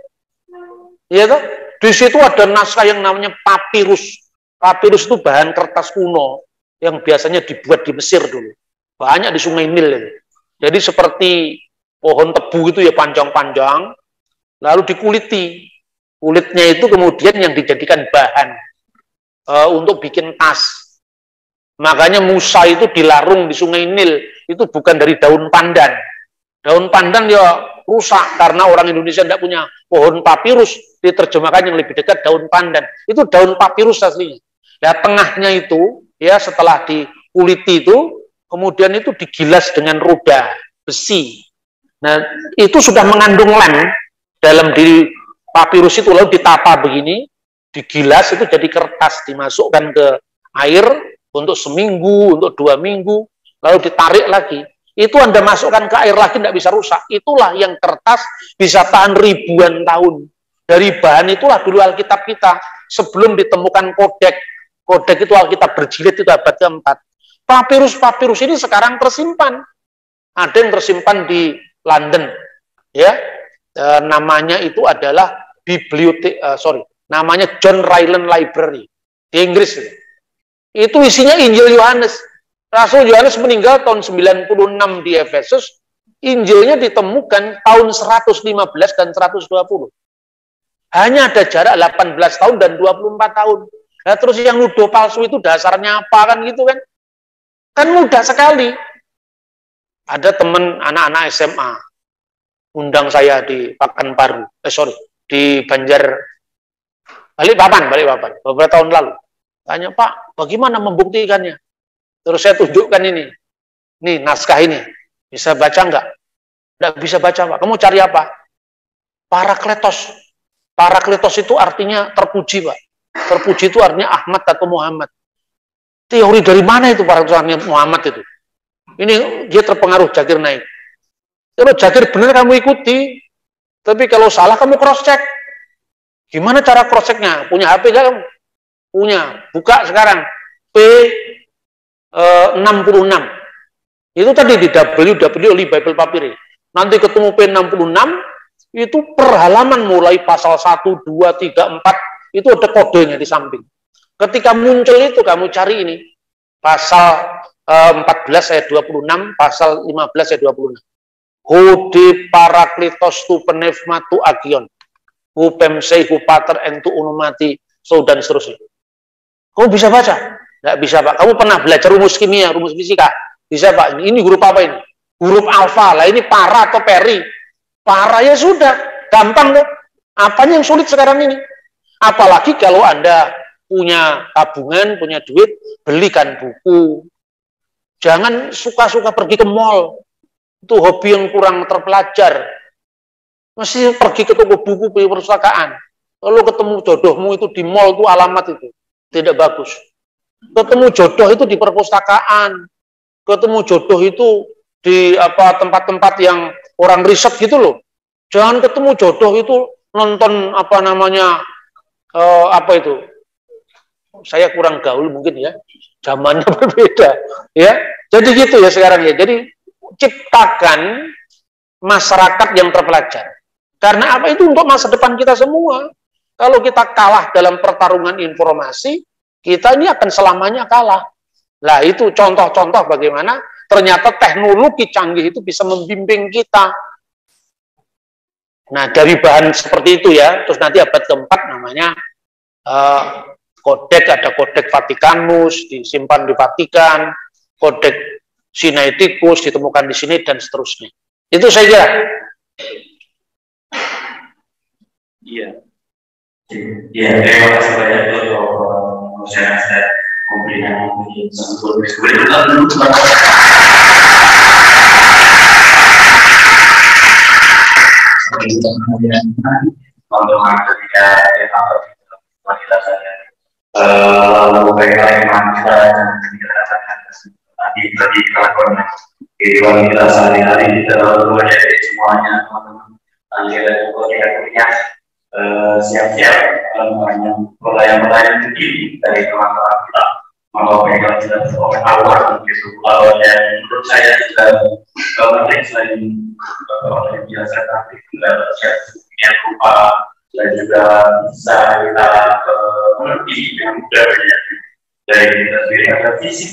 Iya toh? Di situ ada naskah yang namanya papirus. Papirus itu bahan kertas kuno yang biasanya dibuat di Mesir dulu. Banyak di Sungai Nil ini. Jadi seperti pohon tebu itu ya panjang-panjang, lalu dikuliti. Kulitnya itu kemudian yang dijadikan bahan untuk bikin tas. Makanya Musa itu dilarung di Sungai Nil, itu bukan dari daun pandan. Daun pandan ya rusak karena orang Indonesia tidak punya pohon papirus, diterjemahkan yang lebih dekat daun pandan. Itu daun papirus aslinya. Nah, tengahnya itu ya setelah dikuliti itu kemudian itu digilas dengan roda besi. Nah, itu sudah mengandung lem dalam diri papirus itu, lalu ditata begini, digilas itu jadi kertas, dimasukkan ke air untuk seminggu, untuk 2 minggu, lalu ditarik lagi. Itu Anda masukkan ke air lagi tidak bisa rusak. Itulah yang kertas bisa tahan ribuan tahun. Dari bahan itulah dulu Alkitab kita sebelum ditemukan kodek. Kodek itu Alkitab berjilid itu abad ke-4. Papirus-papirus ini sekarang tersimpan. Ada yang tersimpan di London, ya. Namanya itu adalah namanya John Ryland Library di Inggris. Itu isinya Injil Yohanes. Rasul Yohanes meninggal tahun 96 di Efesus. Injilnya ditemukan tahun 115 dan 120. Hanya ada jarak 18 tahun dan 24 tahun. Nah, terus yang nuduh palsu itu dasarnya apa kan gitu kan? Kan mudah sekali. Ada teman anak-anak SMA undang saya di Pekanbaru, di Balikpapan beberapa tahun lalu. Tanya, Pak, bagaimana membuktikannya? Terus saya tunjukkan ini. Nih, naskah ini. Bisa baca enggak? Enggak bisa baca, Pak. Kamu cari apa? Parakletos. Parakletos itu artinya terpuji, Pak. Terpuji itu artinya Ahmad atau Muhammad. Teori dari mana itu parakletos Muhammad itu? Ini dia terpengaruh Zakir Naik. Kalau Zakir benar kamu ikuti. Tapi kalau salah kamu cross check. Gimana cara cross checknya? Punya HP enggak kamu? Punya. Buka sekarang. P66. Itu tadi di www.libiblepapyri. Nanti ketemu P66, itu per halaman mulai pasal 1, 2, 3, 4, itu ada kodenya di samping. Ketika muncul itu, kamu cari ini. Pasal 14 ayat 26, pasal 15 ayat 26. Hode parakletos tu penefma tu agion. Hupemsei hupater entu unumati, so dan seterusnya. Kamu bisa baca? Nggak bisa, Pak. Kamu pernah belajar rumus kimia, rumus fisika? Bisa, Pak. Ini huruf apa ini? Huruf alfa. Lah ini para atau peri? Para ya sudah. Gampang tuh. Apanya yang sulit sekarang ini? Apalagi kalau Anda punya tabungan, punya duit, belikan buku. Jangan suka-suka pergi ke mall. Itu hobi yang kurang terpelajar. Mesti pergi ke toko buku, perpustakaan. Kalau ketemu jodohmu itu di mall, itu alamat itu. Tidak bagus. Ketemu jodoh itu di perpustakaan. Ketemu jodoh itu di tempat-tempat yang orang riset gitu loh. Jangan ketemu jodoh itu nonton saya kurang gaul mungkin ya, zamannya berbeda ya. Jadi gitu ya sekarang ya. Jadi ciptakan masyarakat yang terpelajar. Karena apa? Itu untuk masa depan kita semua. Kalau kita kalah dalam pertarungan informasi, kita ini akan selamanya kalah. Nah, itu contoh-contoh bagaimana ternyata teknologi canggih itu bisa membimbing kita. Nah, dari bahan seperti itu ya, terus nanti abad keempat namanya kodek, ada kodek Vatikanus, disimpan di Vatikan, kodek Sinaiticus ditemukan di sini, dan seterusnya. Itu saya kira. Iya. Iya, terima kasih banyak untuk saya komplimen lalu bagaimana kita tadi kita sehari-hari kita mempelajari semuanya teman-teman. Siap-siap pertanyaan-pertanyaan dari teman-teman kita. Mau bagaimana kita awal gitu. Dan menurut saya juga penting selain biasa tapi juga yang rupa dan juga bisa kita mengerti yang mudah dari kita sendiri ada fisik,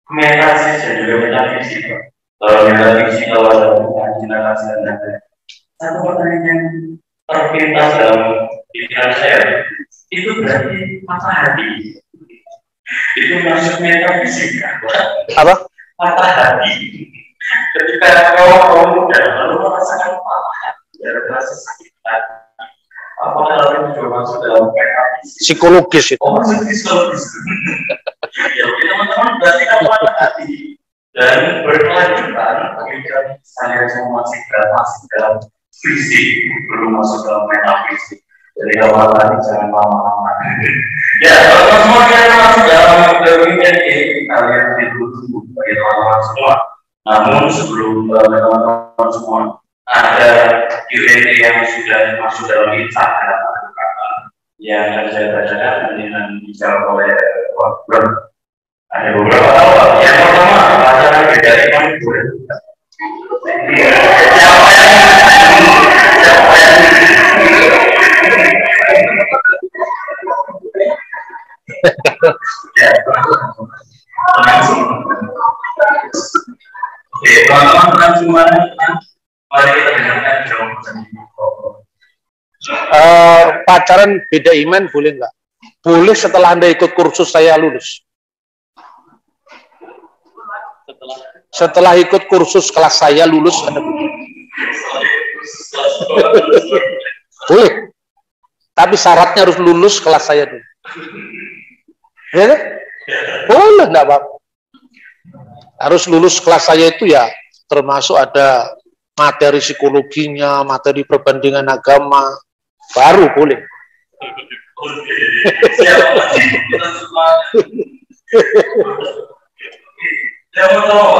metafisik dan juga metafisik. Kalau metafisik kalau ada imajinasi dan ada satu pertanyaan yang terpintas dalam pikiran saya itu berarti matahari. Itu masuk metafisik apa? Matahari. Ketika kaum muda lalu merasakan matahari, rasa sakit hati. Apakah lalu juga masuk dalam metafisik? Psikologis itu. Oh, psikologis. Ya, teman-teman berarti kan matahari dan berkelanjutan. Pemikiran saya semua masih dalam fisik, belum masuk dalam metafisik. Jadi kalau tadi jangan lama-lama. Ya, kalau semua yang masuk dalam pemikiran ini kalian dulu bagi teman-teman semua. Namun sebelum teman-teman semua ada Q&A yang sudah masuk dalam Instagram yang saya bacakan dengan dijawab oleh Wabron. Ada beberapa awal. Yang pertama acara beda iman boleh. Oke, teman-teman semuanya, mari kita dengarkan jawaban. Pacaran beda iman boleh nggak? Boleh setelah Anda ikut kursus saya lulus. Setelah ikut kursus kelas saya lulus, Anda boleh. Tapi syaratnya harus lulus kelas saya dulu. Ya kan? Boleh, enggak apa-apa. Harus lulus kelas saya itu ya, termasuk ada materi psikologinya, materi perbandingan agama, baru boleh. Yang kedua,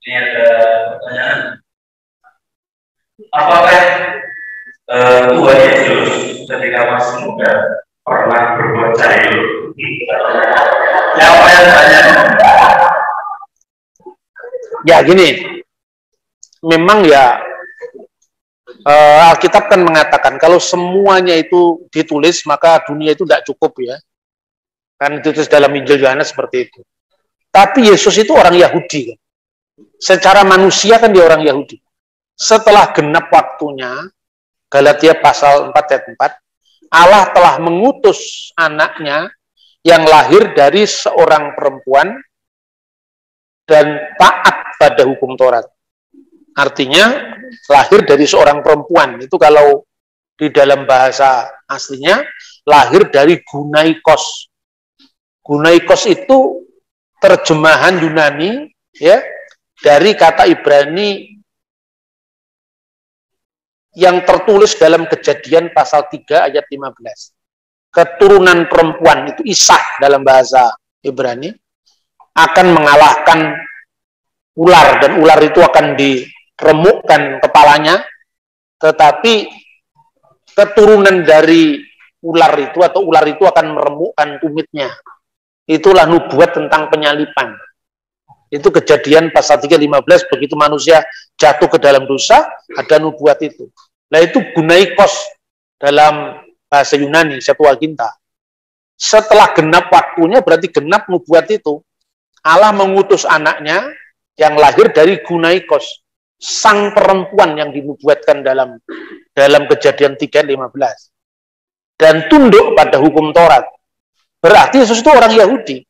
ini ada pertanyaan. Apakah Tuhan Yesus ketika masih muda pernah berbuat jahil? Siapa yang tanya? Ya gini, memang ya Alkitab kan mengatakan kalau semuanya itu ditulis maka dunia itu tidak cukup ya. Kan ditulis dalam Injil Yohanes seperti itu. Tapi Yesus itu orang Yahudi kan. Secara manusia kan dia orang Yahudi. Setelah genap waktunya, Galatia pasal 4 ayat 4, Allah telah mengutus anaknya yang lahir dari seorang perempuan dan taat pada hukum Taurat. Artinya lahir dari seorang perempuan. Itu kalau di dalam bahasa aslinya lahir dari Gunaikos. Gunaikos itu terjemahan Yunani ya dari kata Ibrani yang tertulis dalam Kejadian pasal 3 ayat 15. Keturunan perempuan itu Ishak dalam bahasa Ibrani akan mengalahkan ular, dan ular itu akan diremukkan kepalanya, tetapi keturunan dari ular itu atau ular itu akan meremukkan tumitnya. Itulah nubuat tentang penyalipan. Itu Kejadian pasal 3:15, begitu manusia jatuh ke dalam dosa, ada nubuat itu. Nah itu Gunaikos dalam bahasa Yunani, Septuaginta. Setelah genap waktunya, berarti genap nubuat itu. Allah mengutus anaknya yang lahir dari Gunaikos, sang perempuan yang dinubuatkan dalam Kejadian 3:15. Dan tunduk pada hukum Taurat. Berarti Yesus itu orang Yahudi.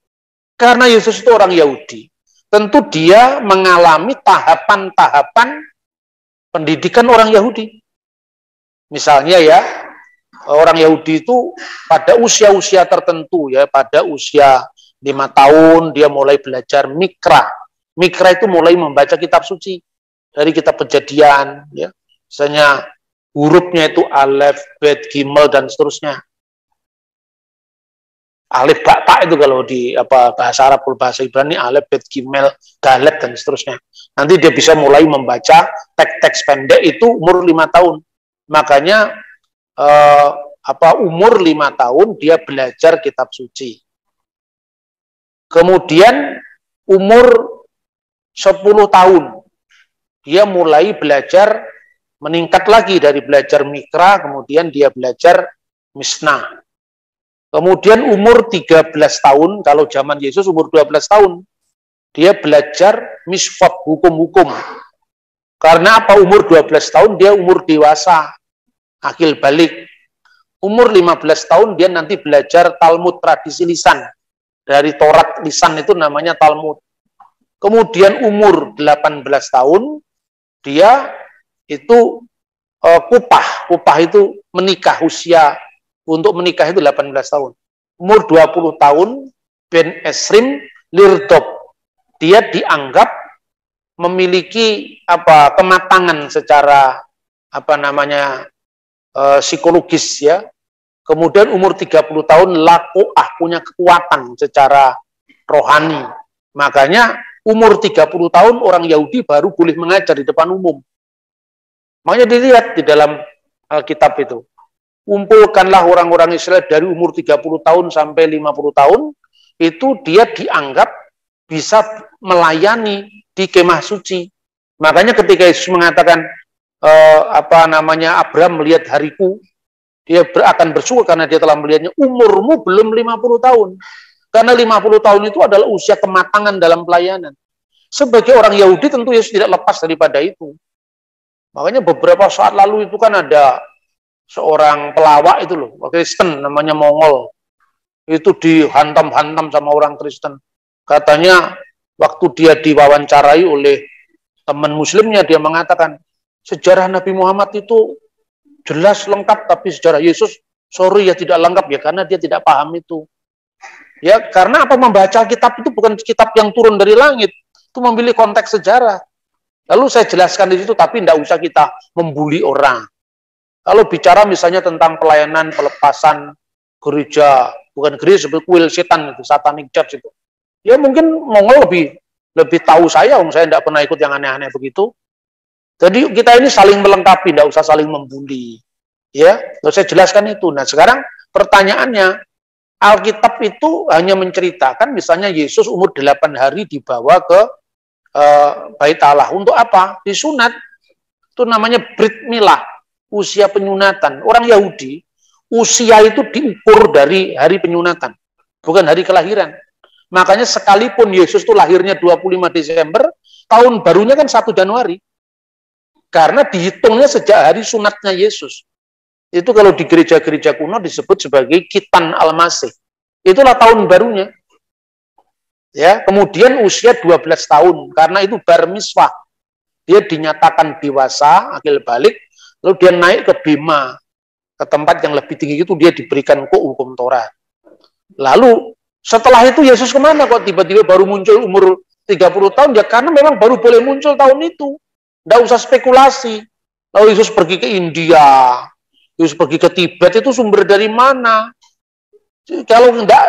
Karena Yesus itu orang Yahudi, tentu dia mengalami tahapan-tahapan pendidikan orang Yahudi. Misalnya ya, orang Yahudi itu pada usia-usia tertentu ya, pada usia 5 tahun dia mulai belajar mikra. Mikra itu mulai membaca kitab suci dari kitab Kejadian ya. Misalnya hurufnya itu alef, bet, gimel dan seterusnya. Alif, ba, ta itu kalau di bahasa Arab, bahasa Ibrani alif, bet, gimel, dalet dan seterusnya. Nanti dia bisa mulai membaca teks-teks pendek itu umur 5 tahun. Makanya umur 5 tahun dia belajar kitab suci. Kemudian umur 10 tahun dia mulai belajar, meningkat lagi dari belajar mikra, kemudian dia belajar misnah. Kemudian umur 13 tahun, kalau zaman Yesus umur 12 tahun, dia belajar misfot, hukum-hukum. Karena apa? Umur 12 tahun dia umur dewasa, akil balik. Umur 15 tahun dia nanti belajar Talmud, tradisi lisan. Dari Taurat lisan itu namanya Talmud. Kemudian umur 18 tahun, dia itu kupah itu menikah, usia untuk menikah itu 18 tahun. Umur 20 tahun, Ben Esrim Lirdob, dia dianggap memiliki kematangan secara psikologis ya. Kemudian umur 30 tahun lakoah, punya kekuatan secara rohani. Makanya umur 30 tahun orang Yahudi baru boleh mengajar di depan umum. Makanya dilihat di dalam Alkitab itu. Kumpulkanlah orang-orang Israel dari umur 30 tahun sampai 50 tahun, itu dia dianggap bisa melayani di kemah suci. Makanya ketika Yesus mengatakan Abraham melihat hariku, dia akan bersyukur karena dia telah melihatnya. Umurmu belum 50 tahun. Karena 50 tahun itu adalah usia kematangan dalam pelayanan. Sebagai orang Yahudi tentu Yesus tidak lepas daripada itu. Makanya beberapa saat lalu itu kan ada seorang pelawak itu loh, Kristen namanya Mongol. Itu dihantam-hantam sama orang Kristen. Katanya waktu dia diwawancarai oleh teman muslimnya, dia mengatakan, sejarah Nabi Muhammad itu jelas lengkap, tapi sejarah Yesus, sorry ya tidak lengkap ya, karena dia tidak paham itu. Ya, karena membaca kitab itu bukan kitab yang turun dari langit, itu memilih konteks sejarah. Lalu saya jelaskan di situ, tapi tidak usah kita membuli orang. Kalau bicara misalnya tentang pelayanan, pelepasan gereja, bukan gereja, seperti kuil setan itu, satanic church itu. Ya mungkin Mongol lebih tahu saya tidak pernah ikut yang aneh-aneh begitu. Jadi kita ini saling melengkapi, tidak usah saling membuli. Ya, saya jelaskan itu. Nah sekarang pertanyaannya, Alkitab itu hanya menceritakan misalnya Yesus umur 8 hari dibawa ke Bait Allah. Untuk apa? Disunat. Itu namanya Brit Milah, usia penyunatan. Orang Yahudi, usia itu diukur dari hari penyunatan, bukan hari kelahiran. Makanya sekalipun Yesus itu lahirnya 25 Desember, tahun barunya kan 1 Januari. Karena dihitungnya sejak hari sunatnya Yesus. Itu kalau di gereja-gereja kuno disebut sebagai Kitan Al-Masih. Itulah tahun barunya. Ya, kemudian usia 12 tahun, karena itu bar miswah. Dia dinyatakan dewasa, akil balik, lalu dia naik ke bema. ke tempat yang lebih tinggi itu dia diberikan hukum Taurat. Lalu setelah itu Yesus kemana kok tiba-tiba baru muncul umur 30 tahun? Ya karena memang baru boleh muncul tahun itu. Nggak usah spekulasi. Lalu Yesus pergi ke India, Yesus pergi ke Tibet, itu sumber dari mana? Kalau enggak,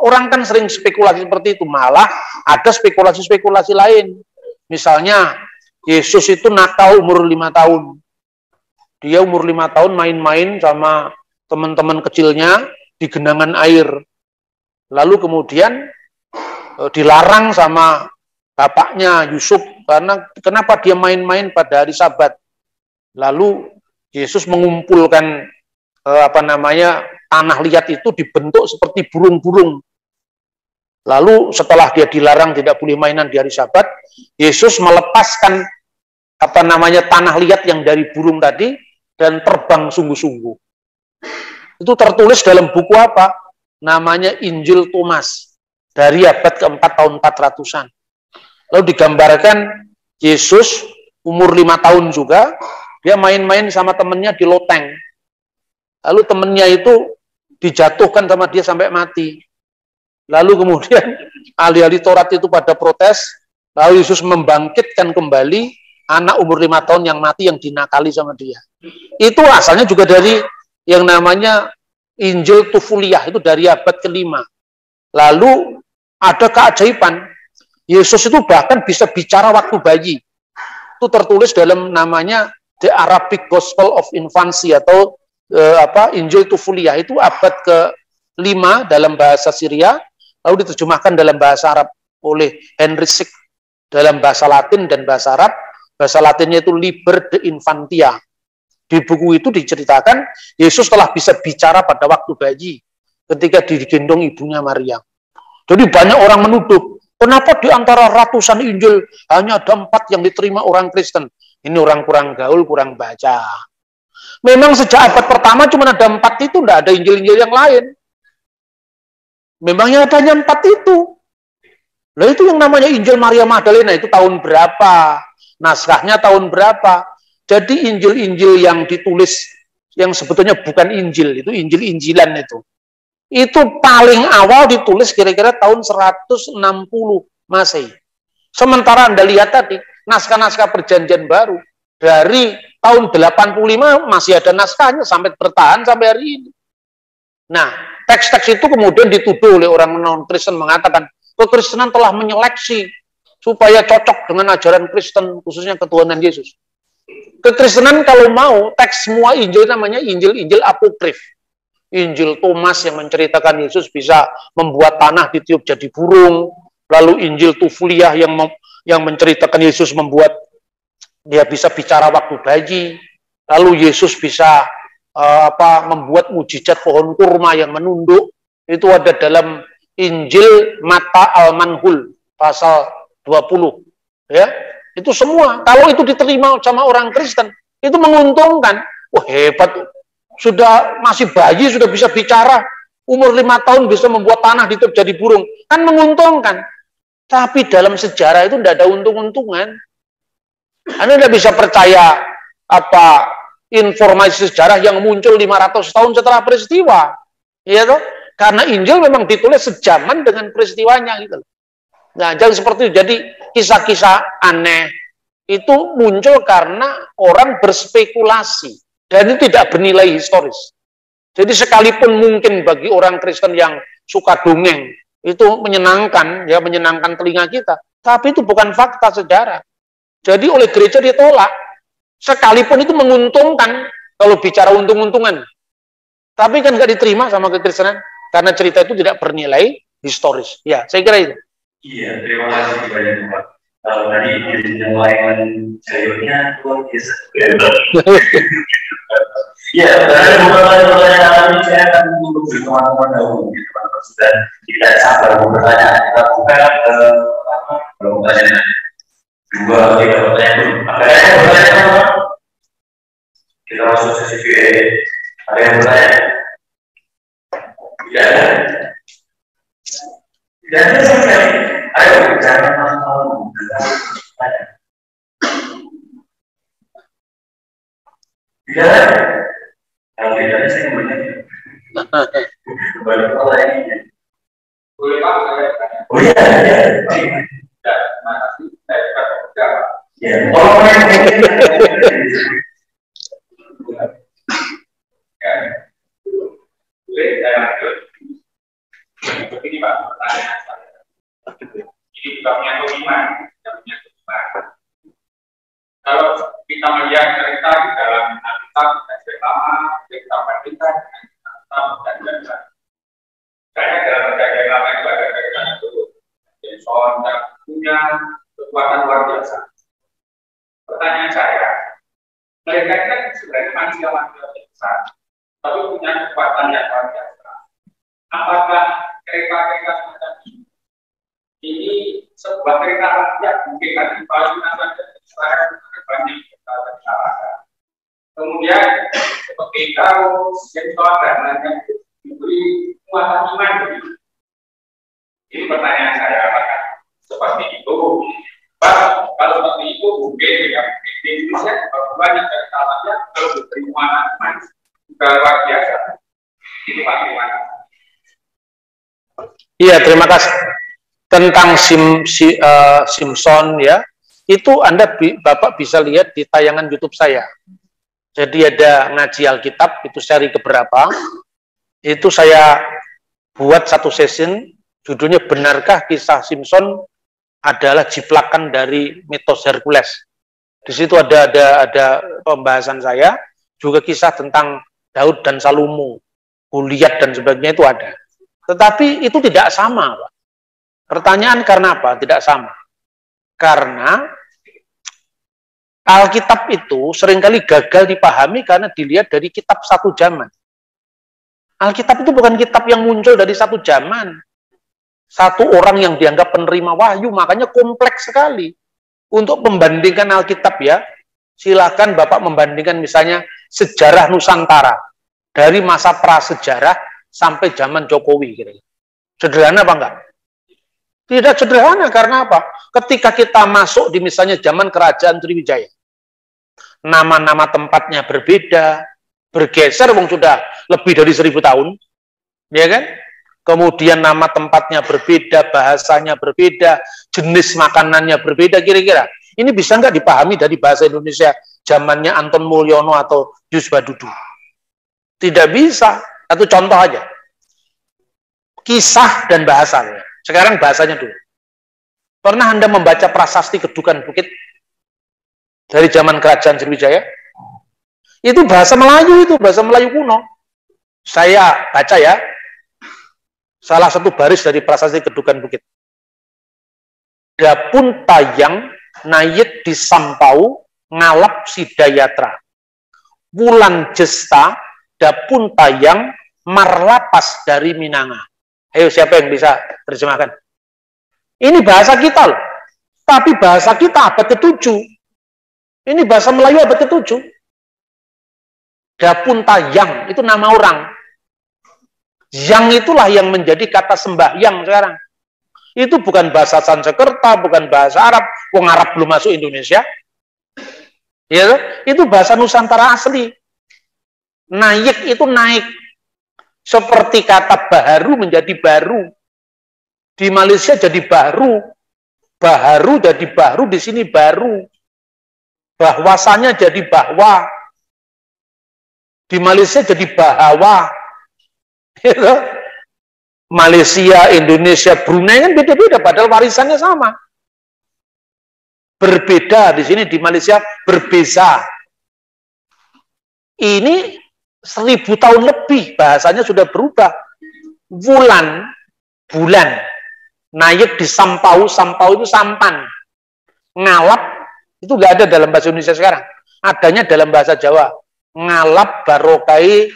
orang kan sering spekulasi seperti itu. Malah ada spekulasi-spekulasi lain. Misalnya Yesus itu nakal umur 5 tahun. Dia umur 5 tahun main-main sama teman-teman kecilnya di genangan air. Lalu kemudian dilarang sama bapaknya Yusuf karena kenapa dia main-main pada hari Sabat. Lalu Yesus mengumpulkan tanah liat itu dibentuk seperti burung-burung. Lalu setelah dia dilarang tidak boleh mainan di hari Sabat, Yesus melepaskan tanah liat yang dari burung tadi dan terbang sungguh-sungguh. Itu tertulis dalam buku apa? Namanya Injil Thomas dari abad keempat tahun 400-an. Lalu digambarkan Yesus umur 5 tahun juga, dia main-main sama temennya di loteng. Lalu temennya itu dijatuhkan sama dia sampai mati. Lalu kemudian ahli-ahli Taurat itu pada protes, lalu Yesus membangkitkan kembali anak umur 5 tahun yang mati yang dinakali sama dia. Itu asalnya juga dari yang namanya Injil Tufuliah, itu dari abad ke-5. Lalu ada keajaiban, Yesus itu bahkan bisa bicara waktu bayi. Itu tertulis dalam namanya The Arabic Gospel of Infancy atau Injil Tufuliah, itu abad ke-5 dalam bahasa Syria, lalu diterjemahkan dalam bahasa Arab oleh Henry Sick dalam bahasa Latin dan bahasa Arab. Bahasa Latinnya itu Liber de Infantia. Di buku itu diceritakan Yesus telah bisa bicara pada waktu bayi ketika digendong ibunya Maria. Jadi banyak orang menuduh, kenapa di antara ratusan Injil hanya ada 4 yang diterima orang Kristen? Ini orang kurang gaul, kurang baca. Memang sejak abad pertama cuma ada 4 itu, tidak ada Injil-Injil yang lain. Memangnya adanya 4 itu. Nah itu yang namanya Injil Maria Magdalena, itu tahun berapa? Naskahnya tahun berapa? Jadi Injil-Injil yang ditulis, yang sebetulnya bukan Injil, itu Injil-Injilan itu paling awal ditulis kira-kira tahun 160 Masehi. Sementara Anda lihat tadi, naskah-naskah perjanjian baru, dari tahun 85 masih ada naskahnya, sampai bertahan sampai hari ini. Nah, teks-teks itu kemudian dituduh oleh orang non-Kristen, mengatakan, kekristenan telah menyeleksi supaya cocok dengan ajaran Kristen, khususnya ketuhanan Yesus. Kekristenan kalau mau, teks semua Injil namanya Injil-Injil apokrif. Injil Thomas yang menceritakan Yesus bisa membuat tanah ditiup jadi burung, lalu Injil Tufuliah yang menceritakan Yesus membuat dia bisa bicara waktu bayi, lalu Yesus bisa membuat mujizat pohon kurma yang menunduk. Itu ada dalam Injil Mata Al-Manhul pasal 20, ya. Itu semua, kalau itu diterima sama orang Kristen, itu menguntungkan. Wah, hebat, sudah masih bayi, sudah bisa bicara, umur 5 tahun bisa membuat tanah ditiup jadi burung, kan menguntungkan. Tapi dalam sejarah itu tidak ada untung-untungan. Anda tidak bisa percaya informasi sejarah yang muncul 500 tahun setelah peristiwa, ya toh? Karena Injil memang ditulis sejaman dengan peristiwanya, gitu. Nah, jangan seperti itu. Jadi kisah-kisah aneh itu muncul karena orang berspekulasi dan itu tidak bernilai historis. Jadi sekalipun mungkin bagi orang Kristen yang suka dongeng itu menyenangkan, ya menyenangkan telinga kita, tapi itu bukan fakta sejarah. Jadi oleh gereja ditolak. Sekalipun itu menguntungkan kalau bicara untung-untungan, tapi kan nggak diterima sama kekristenan karena cerita itu tidak bernilai historis. Ya, saya kira itu. Iya, terima kasih banyak Pak. Kalau tadi yang lain sayurnya luar biasa. Ya, ada beberapa pertanyaan ini saya akan menunggu teman-teman dahulu. Teman-teman sudah tidak sabar bertanya. Kita buka belum tanya. 2 atau 3 pertanyaan dulu. Ada yang bertanya apa? Kita masuk sesi Q&A. Ada yang bertanya? Tidak ada. Tidak ada sama sekali. Ayo, jangan malu-malu. Tidak ada. Kalau tidak ada, pertanyaan. Boleh Pak, saya tanya. Oh iya, ya. Terima kasih. Saya akan berbicara. Ya. Oh, boleh saya lanjut. Begini Pak, pertanyaan saya. Ini juga menyangkut iman, menyangkut iman. Kalau kita melihat cerita di dalam Alkitab, pertama kita bandingkan dengan Alkitab Perjanjian. Karena dalam Perjanjian Lama itu ada cerita itu, Samson yang punya kekuatan luar biasa. Pertanyaan saya, mereka kan sebenarnya manusia biasa, tapi punya kekuatan yang luar biasa. Apakah kereta-kereta semacam ini sebuah kereta rakyat mungkin kan di Palestina saja Israel banyak kita bicarakan. Kemudian seperti Daud, Samson dan lainnya diberi kekuatan iman begitu. Ini pertanyaan saya, apakah seperti itu? Kalau seperti itu mungkin ya di Indonesia banyak kereta rakyat kalau diberi kekuatan iman juga luar biasa. Ini Pak Iwan. Iya, terima kasih. Tentang Samson ya, itu Bapak bisa lihat di tayangan YouTube saya. Jadi ada ngaji Alkitab, itu seri keberapa, itu saya buat satu session, judulnya Benarkah Kisah Samson adalah jiplakan dari mitos Hercules. Di situ ada pembahasan saya, juga kisah tentang Daud dan Salomo, Goliat dan sebagainya itu ada. Tetapi itu tidak sama, Pak. Pertanyaan karena apa? Tidak sama. Karena Alkitab itu seringkali gagal dipahami karena dilihat dari kitab satu zaman. Alkitab itu bukan kitab yang muncul dari satu zaman. Satu orang yang dianggap penerima wahyu, makanya kompleks sekali. Untuk membandingkan Alkitab ya, silakan Bapak membandingkan misalnya sejarah Nusantara. Dari masa prasejarah sampai zaman Jokowi. Kira-kira. Sederhana apa enggak? Tidak sederhana, karena apa? Ketika kita masuk di misalnya zaman Kerajaan Sriwijaya, nama-nama tempatnya berbeda, bergeser, wong sudah lebih dari 1000 tahun, ya kan? Kemudian nama tempatnya berbeda, bahasanya berbeda, jenis makanannya berbeda, kira-kira. Ini bisa nggak dipahami dari bahasa Indonesia zamannya Anton Mulyono atau Yus Badudu? Tidak bisa. Satu contoh aja. Kisah dan bahasa. Sekarang bahasanya dulu. Pernah Anda membaca prasasti Kedukan Bukit dari zaman Kerajaan Sriwijaya? Itu bahasa Melayu, itu bahasa Melayu kuno. Saya baca ya. Salah satu baris dari prasasti Kedukan Bukit. Dapun tayang nayit di Sampau ngalap Sidayatra. Wulan Jesta dapun tayang marlapas dari Minanga. Ayo, siapa yang bisa terjemahkan? Ini bahasa kita loh. Tapi bahasa kita abad ke-7. Ini bahasa Melayu abad ke-7. Dapun tayang, itu nama orang. Yang itulah yang menjadi kata sembahyang sekarang. Itu bukan bahasa Sanskerta, bukan bahasa Arab. Wong Arab belum masuk Indonesia. Ya, itu bahasa Nusantara asli. Naik itu naik. Seperti kata baharu menjadi baru. Di Malaysia jadi baru. Baharu jadi baru, di sini baru. Bahwasanya jadi bahwa. Di Malaysia jadi bahawa. Gitu. Malaysia, Indonesia, Brunei kan beda-beda, padahal warisannya sama. Berbeda, di sini di Malaysia berbeza. Ini 1000 tahun lebih bahasanya sudah berubah. Bulan, naik di Sampau, Sampau itu sampan. Ngalap itu nggak ada dalam bahasa Indonesia sekarang. Adanya dalam bahasa Jawa. Ngalap barokai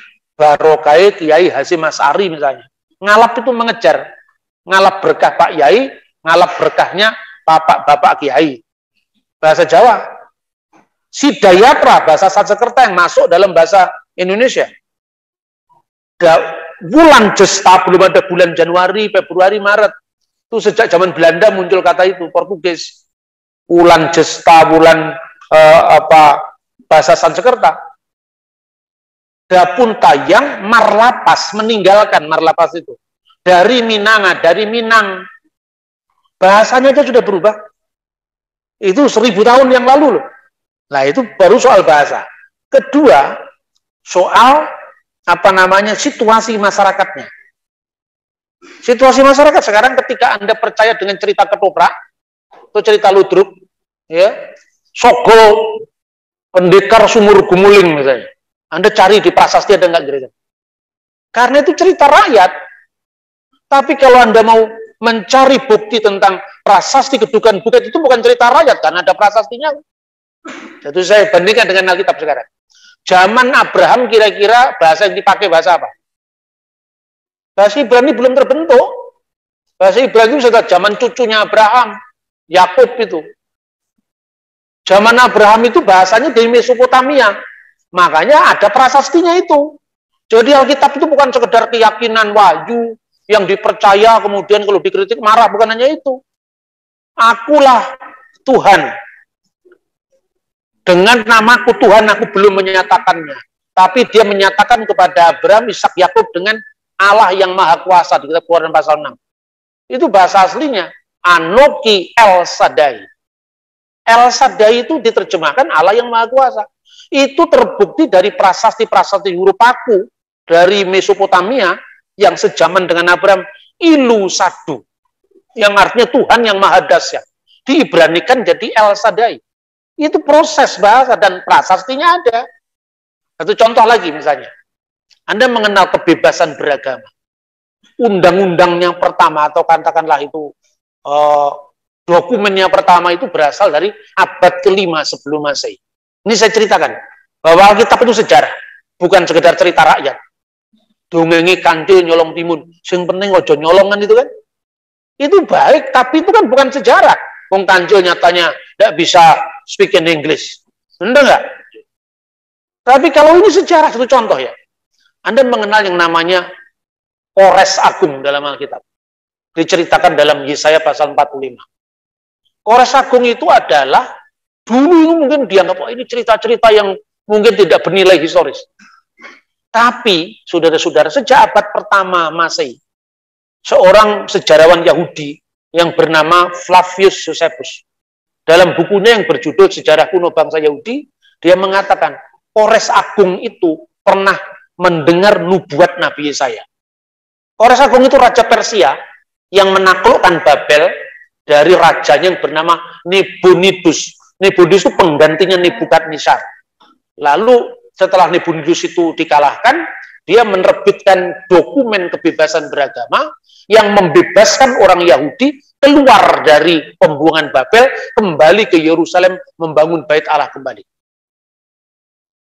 Kiai Hasyim Asy'ari misalnya. Ngalap itu mengejar. Ngalap berkah Pak Yai, ngalap berkahnya Bapak Kiai. Bahasa Jawa. Sidayatra, bahasa Sanskerta yang masuk dalam bahasa Indonesia. Bulan Jesta, belum ada bulan Januari, Februari, Maret. Itu sejak zaman Belanda muncul kata itu, Portugis. Bulan Jesta, bulan bahasa Sanskerta. Dapun tayang Marlapas, meninggalkan Marlapas itu. Dari Minanga, dari Minang. Bahasanya aja sudah berubah. Itu 1000 tahun yang lalu loh. Nah, itu baru soal bahasa. Kedua, soal situasi masyarakatnya. Situasi masyarakat sekarang ketika Anda percaya dengan cerita ketoprak atau cerita ludruk, ya, Sogo, pendekar sumur gumuling misalnya. Anda cari di prasasti ada nggak gereja? Karena itu cerita rakyat. Tapi kalau Anda mau mencari bukti tentang prasasti kedukaan bukit itu bukan cerita rakyat, karena ada prasastinya. Jadi saya bandingkan dengan Alkitab sekarang. Zaman Abraham kira-kira bahasa yang dipakai bahasa apa? Bahasa Ibrani belum terbentuk. Bahasa Ibrani itu sudah zaman cucunya Abraham, Yakub itu. Zaman Abraham itu bahasanya dari Mesopotamia. Makanya ada prasastinya itu. Jadi Alkitab itu bukan sekedar keyakinan wahyu yang dipercaya kemudian kalau dikritik marah, bukan hanya itu. Akulah Tuhan. Dengan namaku Tuhan aku belum menyatakannya. Tapi dia menyatakan kepada Abraham, Ishak, Yakub dengan Allah yang maha kuasa di kitab Keluaran pasal 6. Itu bahasa aslinya. Anoki El Shaddai. El Shaddai itu diterjemahkan Allah yang maha kuasa. Itu terbukti dari prasasti-prasasti huruf paku dari Mesopotamia yang sejaman dengan Abraham, Ilu Sadu, yang artinya Tuhan yang maha dahsyat. Diibranikan jadi El Shaddai. Itu proses bahasa dan prasastinya ada. Satu contoh lagi misalnya. Anda mengenal kebebasan beragama. Undang-undangnya pertama atau katakanlah itu dokumennya pertama itu berasal dari abad ke-5 sebelum Masehi. Ini saya ceritakan bahwa Alkitab itu sejarah, bukan sekedar cerita rakyat. Dongengi kancil nyolong timun, sing penting ojo nyolongan itu kan. Itu baik, tapi itu kan bukan sejarah. Wong kancil nyatanya tidak bisa speak in English. Benar nggak? Tapi kalau ini sejarah, satu contoh ya. Anda mengenal yang namanya Kores Agung dalam Alkitab. Diceritakan dalam Yesaya pasal 45. Kores Agung itu adalah, dulu itu mungkin dianggap, oh ini cerita-cerita yang mungkin tidak bernilai historis. Tapi, saudara-saudara, sejak abad pertama Masehi, seorang sejarawan Yahudi yang bernama Flavius Josephus, dalam bukunya yang berjudul Sejarah Kuno Bangsa Yahudi, dia mengatakan, Kores Agung itu pernah mendengar nubuat Nabi Yesaya. Kores Agung itu raja Persia yang menaklukkan Babel dari rajanya yang bernama Nabonidus. Nabonidus itu penggantinya Nebukadnezar. Lalu setelah Nabonidus itu dikalahkan, dia menerbitkan dokumen kebebasan beragama yang membebaskan orang Yahudi keluar dari pembuangan Babel, kembali ke Yerusalem, membangun bait Allah kembali.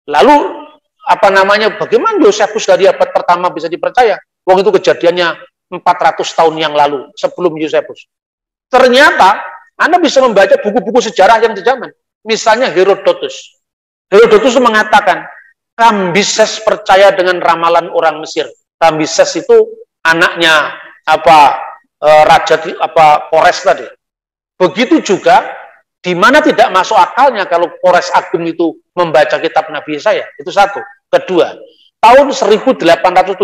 Lalu bagaimana Josephus dari abad pertama bisa dipercaya? Wong itu kejadiannya 400 tahun yang lalu, sebelum Josephus. Ternyata, Anda bisa membaca buku-buku sejarah yang sejaman. Misalnya Herodotus. Herodotus mengatakan, Kambises percaya dengan ramalan orang Mesir. Kambises itu anaknya raja Kores tadi. Begitu juga, di mana tidak masuk akalnya kalau Kores Agung itu membaca kitab Nabi Yesaya. Itu satu. Kedua, tahun 1879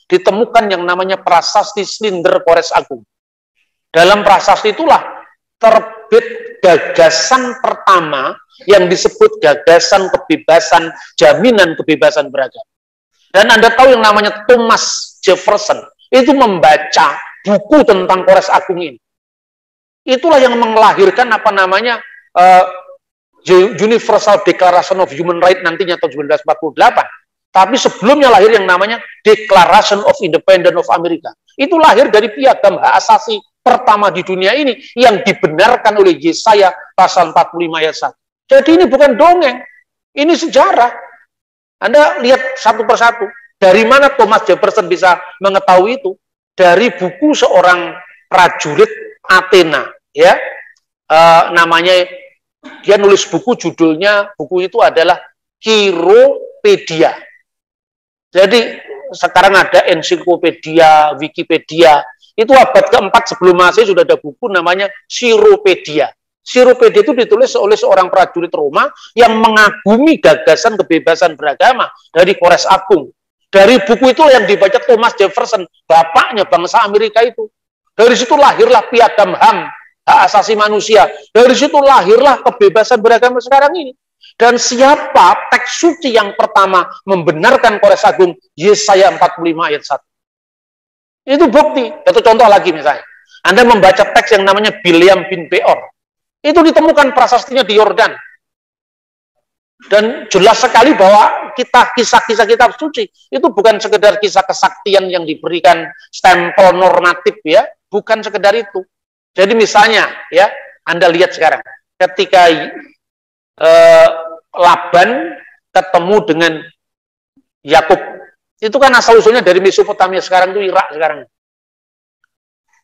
ditemukan yang namanya prasasti Slinder Kores Agung. Dalam prasasti itulah terbit gagasan pertama yang disebut gagasan kebebasan, jaminan kebebasan beragama. Dan Anda tahu yang namanya Thomas Jefferson itu membaca buku tentang Kores Agung ini. Itulah yang melahirkan Universal Declaration of Human Rights nantinya tahun 1948. Tapi sebelumnya lahir yang namanya Declaration of Independence of America. Itu lahir dari piagam hak asasi pertama di dunia ini yang dibenarkan oleh Yesaya pasal 45 ayat 1. Jadi ini bukan dongeng, ini sejarah. Anda lihat satu persatu. Dari mana Thomas Jefferson bisa mengetahui itu? Dari buku seorang prajurit Athena, ya. Dia nulis buku, judulnya buku itu adalah Quiropedia. Jadi sekarang ada ensiklopedia, Wikipedia. Itu abad keempat sebelum Masehi sudah ada buku namanya Quiropedia. Siropede itu ditulis oleh seorang prajurit Roma yang mengagumi gagasan kebebasan beragama dari Kores Agung. Dari buku itu yang dibaca Thomas Jefferson, bapaknya bangsa Amerika itu. Dari situ lahirlah piagam HAM, hak asasi manusia. Dari situ lahirlah kebebasan beragama sekarang ini. Dan siapa teks suci yang pertama membenarkan Kores Agung? Yesaya 45 ayat 1. Itu bukti. Satu contoh lagi misalnya. Anda membaca teks yang namanya Bileam bin Beor. Itu ditemukan prasastinya di Yordan. Dan jelas sekali bahwa kisah-kisah kitab suci itu bukan sekedar kisah kesaktian yang diberikan stempel normatif ya, bukan sekedar itu. Jadi misalnya ya, Anda lihat sekarang ketika Laban ketemu dengan Yakub, itu kan asal usulnya dari Mesopotamia, sekarang itu Irak sekarang.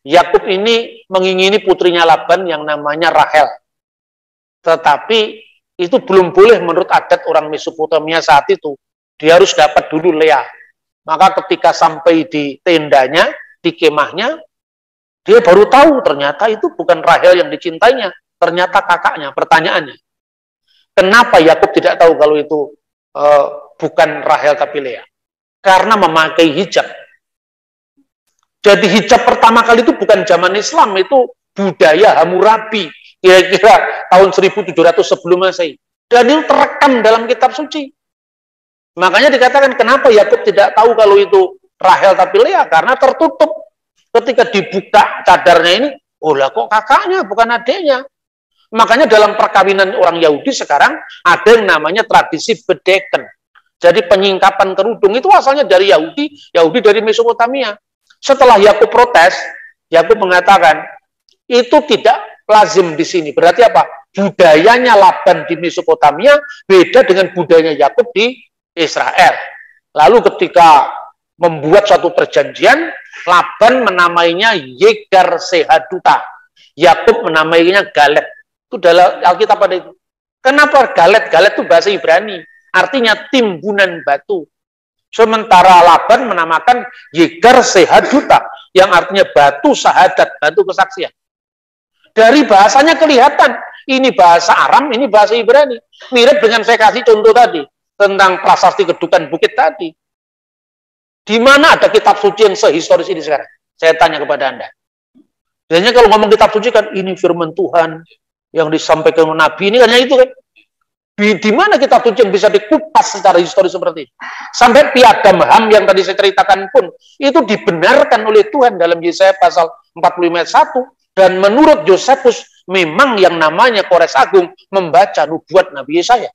Yakub ini mengingini putrinya Laban yang namanya Rahel. Tetapi itu belum boleh menurut adat orang Mesopotamia saat itu. Dia harus dapat dulu Lea. Maka ketika sampai di tendanya, di kemahnya, dia baru tahu ternyata itu bukan Rahel yang dicintainya. Ternyata kakaknya. Pertanyaannya, kenapa Yakub tidak tahu kalau itu bukan Rahel tapi Lea? Karena memakai hijab. Jadi hijab pertama kali itu bukan zaman Islam, itu budaya Hammurabi, kira-kira tahun 1700 sebelum Masehi. Dan itu terekam dalam kitab suci. Makanya dikatakan kenapa Yakub tidak tahu kalau itu Rahel tapi Lea, karena tertutup. Ketika dibuka cadarnya ini, oh lah kok kakaknya bukan adiknya. Makanya dalam perkawinan orang Yahudi sekarang ada yang namanya tradisi bedeken. Jadi penyingkapan kerudung itu asalnya dari Yahudi dari Mesopotamia. Setelah Yakub protes, Yakub mengatakan, itu tidak lazim di sini. Berarti apa? Budayanya Laban di Mesopotamia beda dengan budayanya Yakub di Israel. Lalu ketika membuat suatu perjanjian, Laban menamainya Yegar Sehaduta. Yakub menamainya Galet. Itu dalam Alkitab ada itu. Kenapa Galet? Galet itu bahasa Ibrani. Artinya timbunan batu. Sementara Laban menamakan Yegar Sehaduta, yang artinya batu syahadat, batu kesaksian. Dari bahasanya kelihatan, ini bahasa Aram, ini bahasa Ibrani. Mirip dengan saya kasih contoh tadi, tentang prasasti kedukan bukit tadi. Di mana ada kitab suci yang sehistoris ini sekarang? Saya tanya kepada Anda. Biasanya kalau ngomong kitab suci kan, ini firman Tuhan, yang disampaikan oleh Nabi, ini hanya itu kan. Di mana kitab suci yang bisa dikupas secara historis seperti ini? Sampai piagam HAM yang tadi saya ceritakan pun, itu dibenarkan oleh Tuhan dalam Yesaya pasal 45 ayat 1. Dan menurut Josephus, memang yang namanya Kores Agung membaca nubuat Nabi Yesaya.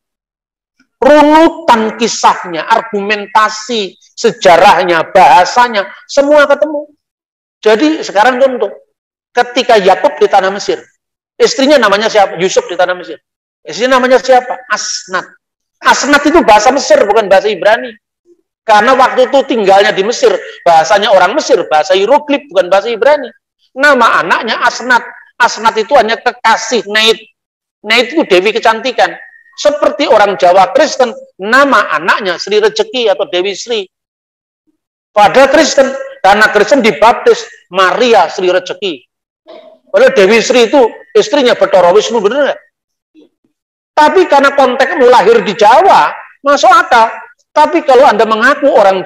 Runutan kisahnya, argumentasi, sejarahnya, bahasanya, semua ketemu. Jadi sekarang contoh, ketika Yakub di tanah Mesir, istrinya namanya siapa? Yusuf di tanah Mesir. Istrinya namanya siapa? Asnat. Asnat itu bahasa Mesir, bukan bahasa Ibrani. Karena waktu itu tinggalnya di Mesir, bahasanya orang Mesir, bahasa hieroglif, bukan bahasa Ibrani. Nama anaknya Asnat. Asnat itu hanya kekasih Nait. Nait itu Dewi Kecantikan. Seperti orang Jawa Kristen, nama anaknya Sri Rezeki atau Dewi Sri. Pada Kristen, karena Kristen dibaptis Maria Sri Rezeki. Padahal Dewi Sri itu istrinya Bathara Wisnu, benar nggak? Tapi karena konteksmu lahir di Jawa, masuk akal. Tapi kalau Anda mengaku orang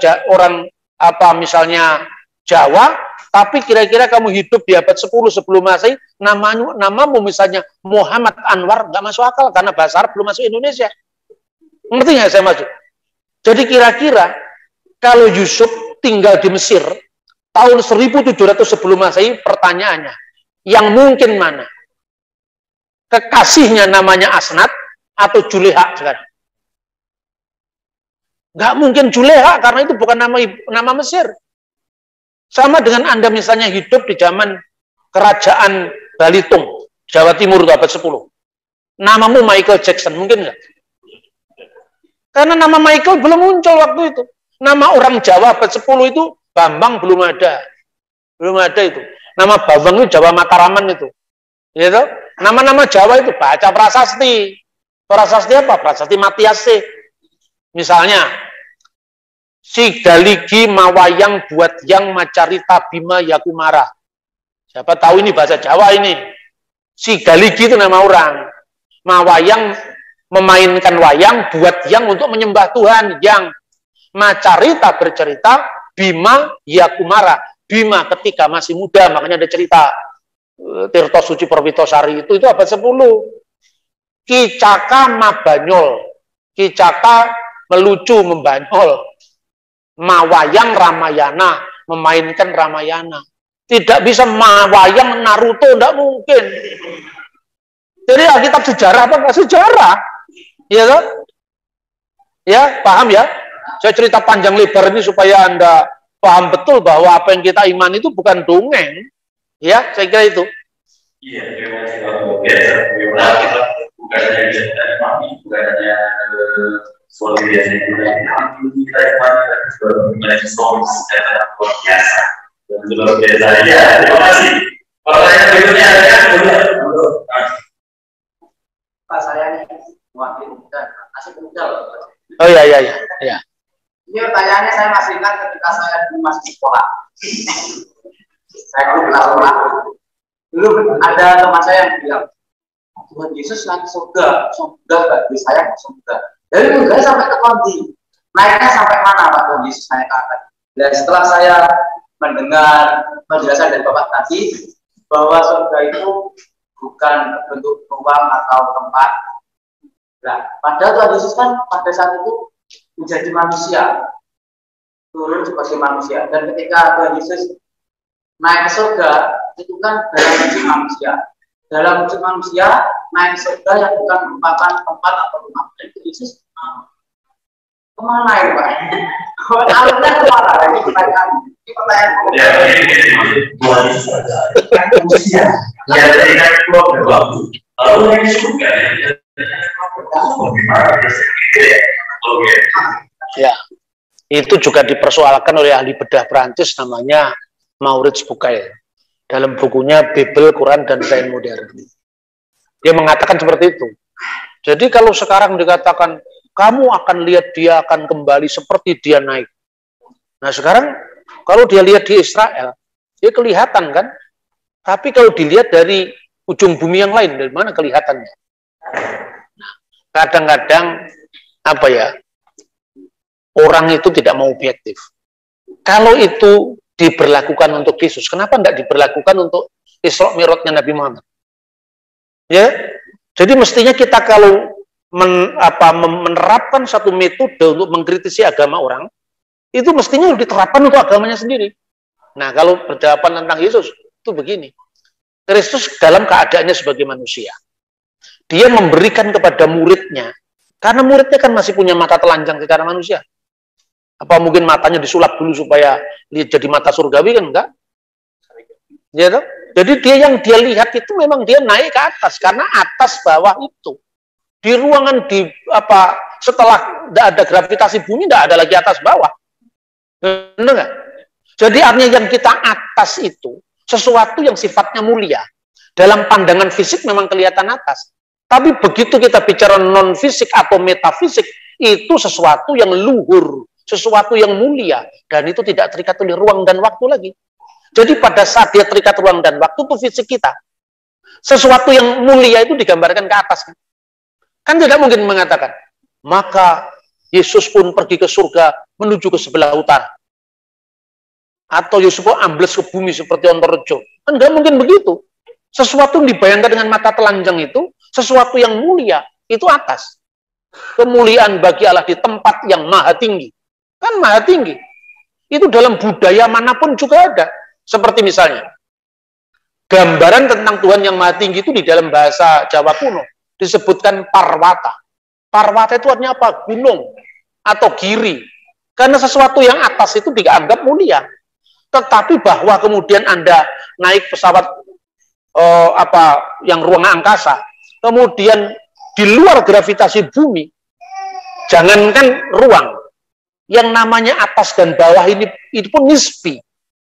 misalnya Jawa, tapi kira-kira kamu hidup di abad 10 sebelum Masehi, namamu misalnya Muhammad Anwar, nggak masuk akal karena bahasa Arab belum masuk Indonesia. Ngerti nggak saya maksud? Jadi kira-kira kalau Yusuf tinggal di Mesir tahun 1700 sebelum Masehi, pertanyaannya, yang mungkin mana? Kekasihnya namanya Asnat atau Juleha sekarang? Nggak mungkin Juleha, karena itu bukan nama Mesir. Sama dengan Anda misalnya hidup di zaman kerajaan Balitung, Jawa Timur abad 10. Namamu Michael Jackson, mungkin nggak? Karena nama Michael belum muncul waktu itu. Nama orang Jawa abad 10 itu Bambang belum ada. Belum ada itu. Nama Bambang itu Jawa Mataraman itu. Gitu? Nama-nama Jawa itu baca prasasti. Prasasti apa? Prasasti Matiase. Misalnya, Si Galigi Mawayang buat yang Macarita Bima Yakumara. Siapa tahu ini bahasa Jawa ini. Si Galigi itu nama orang. Mawayang memainkan wayang buat yang untuk menyembah Tuhan. Yang Macarita bercerita Bima Yakumara. Bima ketika masih muda, makanya ada cerita Tirto Suci Perwitosari itu abad 10. Kicaka Mabanyol. Kicaka melucu membanyol. Mawayang Ramayana, memainkan Ramayana. Tidak bisa mawayang Naruto, tidak mungkin. Jadi Alkitab sejarah apa enggak sejarah? Ya toh? Ya, paham ya? Saya cerita panjang lebar ini supaya Anda paham betul bahwa apa yang kita iman itu bukan dongeng. Ya, saya kira itu. Iya, terima kasih Pak. Biasa, kita bukan hanya bisa dari mami, bukan hanya soal biasa kita iman sesuatu secara luar biasa. Luar biasa. Ya, terima kasih. Pertanyaan berikutnya ada kan? Pak, saya ini mewakili muda, masih muda loh. Oh iya. Ini pertanyaannya saya masih ingat ketika saya dulu masih sekolah. Saya dulu pernah sekolah. Dulu ada teman saya yang bilang, Tuhan Yesus nanti surga bagi saya surga. Dari surga sampai ke konti, naiknya sampai mana Pak Tuhan Yesus naik ke atas? Dan setelah saya mendengar penjelasan dari Bapak tadi bahwa surga itu bukan bentuk ruang atau tempat. Nah, padahal Tuhan Yesus kan pada saat itu menjadi manusia, turun sebagai manusia. Dan ketika Tuhan Yesus naik ke surga, itu kan dalam wujud manusia. Dalam wujud manusia, naik ke surga yang bukan merupakan tempat atau rumah. Itu Yesus kemana ya Pak? Alurnya kemana? Ini pertanyaan. Ini pertanyaan. Ya, ini Tuhan Yesus ada. Manusia. Ya, dari kan keluar waktu. Lalu yang surga ya, itu juga dipersoalkan oleh ahli bedah Perancis namanya Maurits Bucaille dalam bukunya Bibel, Quran, dan Sains Modern. Dia mengatakan seperti itu. Jadi kalau sekarang dikatakan kamu akan lihat dia akan kembali seperti dia naik. Nah sekarang kalau dia lihat di Israel, dia kelihatan kan? Tapi kalau dilihat dari ujung bumi yang lain, dari mana kelihatannya? Kadang-kadang apa ya, orang itu tidak mau objektif. Kalau itu diberlakukan untuk Yesus, kenapa tidak diberlakukan untuk Isra Mi'rajnya Nabi Muhammad? Ya, jadi mestinya kita kalau menerapkan satu metode untuk mengkritisi agama orang, itu mestinya diterapkan untuk agamanya sendiri. Nah, kalau berjawaban tentang Yesus itu begini, Kristus dalam keadaannya sebagai manusia. Dia memberikan kepada muridnya, karena muridnya kan masih punya mata telanjang secara manusia. Apa mungkin matanya disulap dulu supaya jadi mata surgawi kan enggak? Ya, toh? Jadi yang dia lihat itu memang dia naik ke atas, karena atas bawah itu. Di ruangan setelah tidak ada gravitasi bumi, tidak ada lagi atas bawah. Benar nggak? Jadi artinya yang kita atas itu sesuatu yang sifatnya mulia. Dalam pandangan fisik memang kelihatan atas. Tapi begitu kita bicara non-fisik atau metafisik, itu sesuatu yang luhur, sesuatu yang mulia, dan itu tidak terikat oleh ruang dan waktu lagi. Jadi pada saat dia terikat ruang dan waktu, itu fisik kita. Sesuatu yang mulia itu digambarkan ke atas. Kan tidak mungkin mengatakan, maka Yesus pun pergi ke surga menuju ke sebelah utara. Atau Yesus pun ambles ke bumi seperti Ontorejo. Kan tidak mungkin begitu. Sesuatu yang dibayangkan dengan mata telanjang itu, sesuatu yang mulia, itu atas. Kemuliaan bagi Allah di tempat yang maha tinggi. Kan maha tinggi. Itu dalam budaya manapun juga ada. Seperti misalnya, gambaran tentang Tuhan yang maha tinggi itu di dalam bahasa Jawa kuno disebutkan parwata. Parwata itu artinya apa? Gunung atau giri. Karena sesuatu yang atas itu dianggap mulia. Tetapi bahwa kemudian Anda naik pesawat yang ruang angkasa, kemudian di luar gravitasi bumi, jangankan ruang, yang namanya atas dan bawah ini pun nisbi,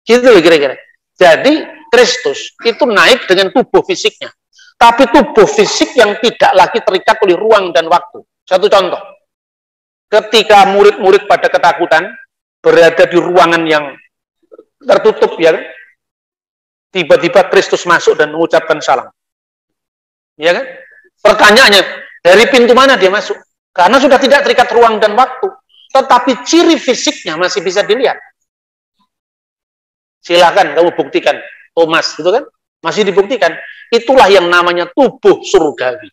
gitu kira-kira. Jadi Kristus itu naik dengan tubuh fisiknya, tapi tubuh fisik yang tidak lagi terikat oleh ruang dan waktu. Satu contoh, ketika murid-murid pada ketakutan berada di ruangan yang tertutup, ya, tiba-tiba Kristus masuk dan mengucapkan salam. Ya kan? Pertanyaannya, dari pintu mana dia masuk? Karena sudah tidak terikat ruang dan waktu. Tetapi ciri fisiknya masih bisa dilihat. Silakan kamu buktikan. Thomas, itu kan? Masih dibuktikan. Itulah yang namanya tubuh surgawi.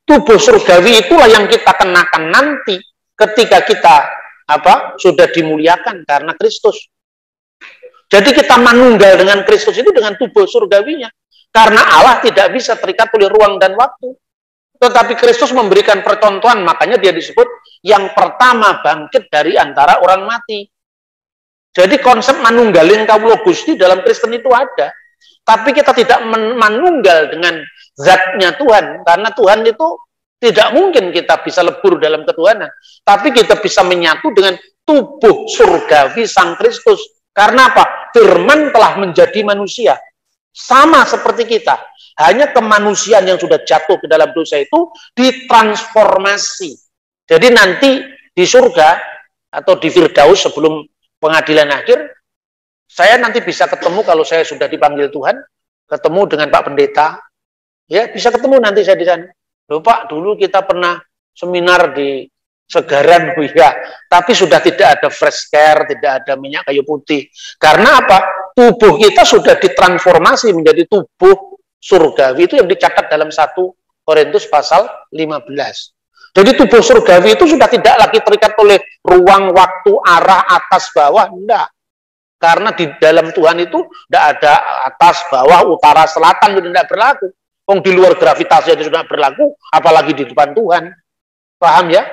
Tubuh surgawi itulah yang kita kenakan nanti ketika kita sudah dimuliakan karena Kristus. Jadi kita manunggal dengan Kristus itu dengan tubuh surgawinya. Karena Allah tidak bisa terikat oleh ruang dan waktu. Tetapi Kristus memberikan percontohan, makanya dia disebut yang pertama bangkit dari antara orang mati. Jadi konsep manunggalin kawula Gusti dalam Kristen itu ada. Tapi kita tidak manunggal dengan zatnya Tuhan. Karena Tuhan itu tidak mungkin kita bisa lebur dalam ketuhanan. Tapi kita bisa menyatu dengan tubuh surgawi Sang Kristus. Karena apa? Firman telah menjadi manusia. Sama seperti kita. Hanya kemanusiaan yang sudah jatuh ke dalam dosa itu ditransformasi. Jadi nanti di surga atau di Firdaus sebelum pengadilan akhir, saya nanti bisa ketemu kalau saya sudah dipanggil Tuhan, ketemu dengan Pak Pendeta, ya bisa ketemu nanti saya di sana. Loh Pak, dulu kita pernah seminar di Segaran, ya, tapi sudah tidak ada fresh care, tidak ada minyak kayu putih. Karena apa? Tubuh kita sudah ditransformasi menjadi tubuh surgawi, itu yang dicatat dalam 1 Korintus pasal 15. Jadi tubuh surgawi itu sudah tidak lagi terikat oleh ruang, waktu, arah, atas, bawah, enggak. Karena di dalam Tuhan itu tidak ada atas, bawah, utara, selatan, itu tidak berlaku. Di luar gravitasi itu sudah berlaku, apalagi di depan Tuhan. Paham ya?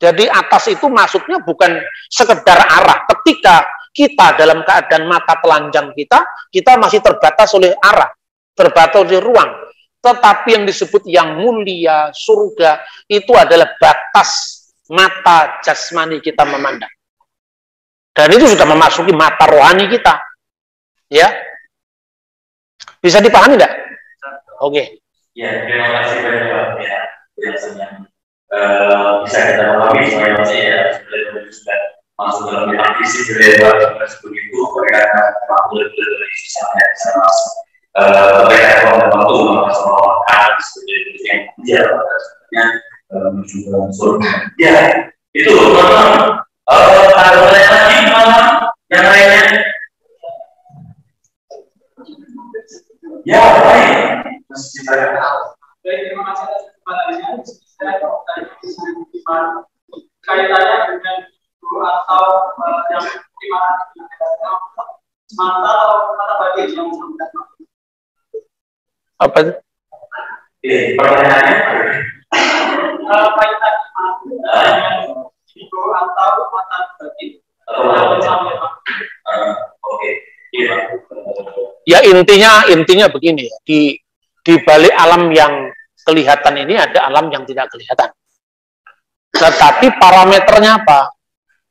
Jadi atas itu maksudnya bukan sekedar arah. Ketika kita dalam keadaan mata telanjang kita masih terbatas oleh arah, terbatas oleh ruang. Tetapi yang disebut yang mulia, surga, itu adalah batas mata jasmani kita memandang. Dan itu sudah memasuki mata rohani kita. Ya. Bisa dipahami enggak? Oke. Ya, terima kasih banyak Pak. Ya, biasanya bisa kita pahami semuanya ya, sudah masuk dalam bidang visi berbeda begitu mereka mampu dari sisanya bisa masuk mereka membantu masalah seperti itu yang dia sebenarnya menuju surga. Ya, itu teman-teman. Ada pertanyaan lagi teman-teman yang lainnya? Ya, baik. Baik, terima kasih atas kesempatannya. Kaitannya dengan guru atau yang mata atau mata bagian yang apa itu? Pertanyaannya kaitan dengan guru atau mata bagian. Oke. Ya intinya begini ya, di balik alam yang kelihatan ini ada alam yang tidak kelihatan. Tetapi parameternya apa?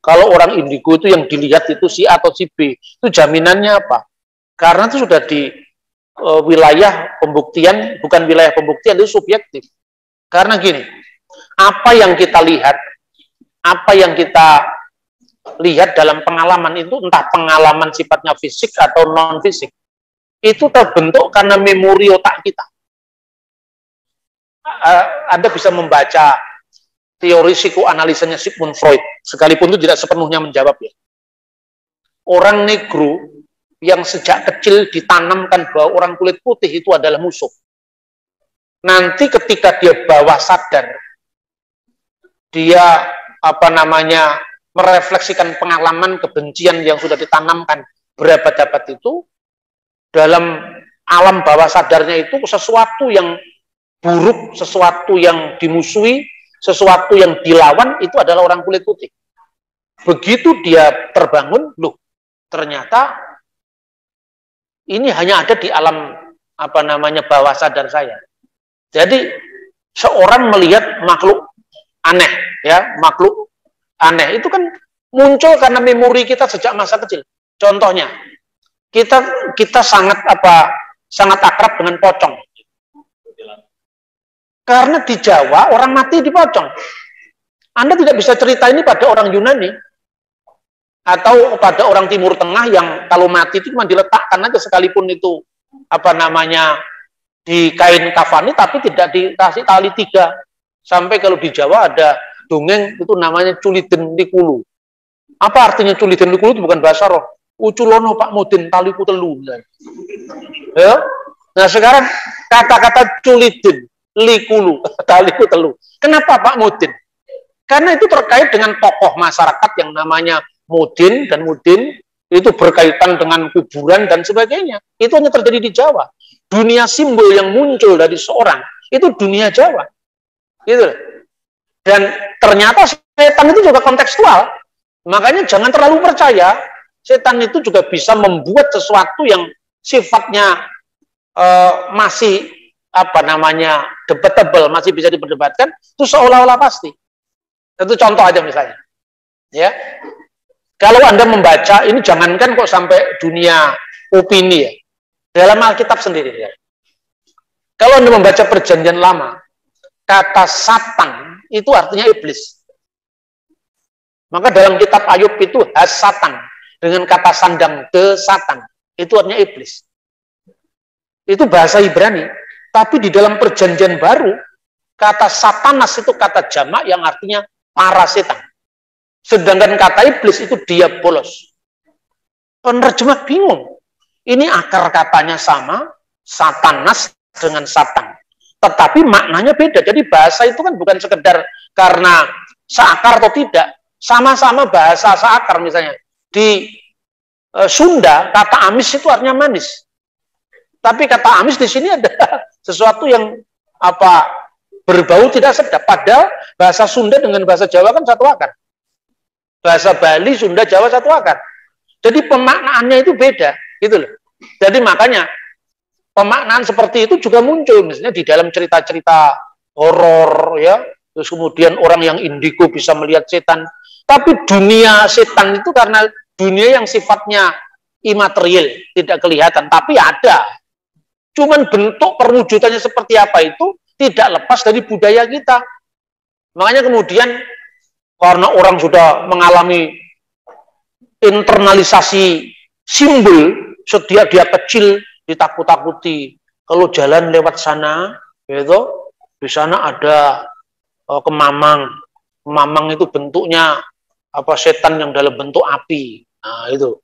Kalau orang indigo itu yang dilihat itu si A atau si B, itu jaminannya apa? Karena itu sudah di wilayah pembuktian, bukan wilayah pembuktian, itu subjektif. Karena gini, apa yang kita lihat, apa yang kita lihat dalam pengalaman itu, entah pengalaman sifatnya fisik atau non-fisik, itu terbentuk karena memori otak kita. Anda bisa membaca teori psikoanalisanya Sigmund Freud, sekalipun itu tidak sepenuhnya menjawab ya. Orang negro yang sejak kecil ditanamkan bahwa orang kulit putih itu adalah musuh. Nanti ketika dia bawah sadar, dia merefleksikan pengalaman kebencian yang sudah ditanamkan berabad-abad itu, dalam alam bawah sadarnya itu sesuatu yang buruk, sesuatu yang dimusuhi, sesuatu yang dilawan itu adalah orang kulit putih. Begitu dia terbangun, loh, ternyata ini hanya ada di alam bawah sadar saya. Jadi seorang melihat makhluk aneh, ya, makhluk aneh itu kan muncul karena memori kita sejak masa kecil. Contohnya, kita sangat akrab dengan pocong. Karena di Jawa orang mati di pocong. Anda tidak bisa cerita ini pada orang Yunani atau pada orang Timur Tengah yang kalau mati itu cuma diletakkan aja, sekalipun itu di kain kafani tapi tidak dikasih tali 3. Sampai kalau di Jawa ada dongeng itu namanya culiden likulu. Apa artinya culiden likulu? Itu bukan bahasa roh. Uculono Pak Mudin taliku telu. Ya. Nah sekarang kata-kata culiden likulu taliku telu. Kenapa Pak Mudin? Karena itu terkait dengan tokoh masyarakat yang namanya Mudin, dan Mudin itu berkaitan dengan kuburan dan sebagainya. Itu hanya terjadi di Jawa. Dunia simbol yang muncul dari seorang itu dunia Jawa. Gitu. Dan ternyata setan itu juga kontekstual. Makanya jangan terlalu percaya setan itu juga bisa membuat sesuatu yang sifatnya masih debatable, masih bisa diperdebatkan, itu seolah-olah pasti. Itu contoh aja misalnya. Ya. Kalau Anda membaca, ini jangankan kok sampai dunia opini ya. Dalam Alkitab sendiri ya. Kalau Anda membaca Perjanjian Lama, kata Satan itu artinya iblis. Maka dalam kitab Ayub itu has Satan dengan kata sandang de Satan, itu artinya iblis. Itu bahasa Ibrani. Tapi di dalam Perjanjian Baru, kata Satanas itu kata jamak yang artinya para setan. Sedangkan kata iblis itu diabolos. Penerjemah bingung. Ini akar katanya sama, Satanas dengan Satan. Tetapi maknanya beda. Jadi bahasa itu kan bukan sekedar karena seakar atau tidak. Sama-sama bahasa seakar misalnya. Di Sunda, kata amis itu artinya manis. Tapi kata amis di sini ada sesuatu yang berbau tidak sedap. Padahal bahasa Sunda dengan bahasa Jawa kan satu akar. Bahasa Bali, Sunda, Jawa satu akar. Jadi pemaknaannya itu beda, gitu loh. Jadi makanya pemaknaan seperti itu juga muncul, misalnya di dalam cerita-cerita horor, ya. Terus kemudian orang yang indigo bisa melihat setan. Tapi dunia setan itu karena dunia yang sifatnya imaterial, tidak kelihatan, tapi ada. Cuman bentuk perwujudannya seperti apa itu tidak lepas dari budaya kita. Makanya kemudian karena orang sudah mengalami internalisasi simbol, setiap dia kecil ditakut-takuti. Kalau jalan lewat sana, gitu, di sana ada kemamang. Kemamang itu bentuknya setan yang dalam bentuk api. Nah, itu.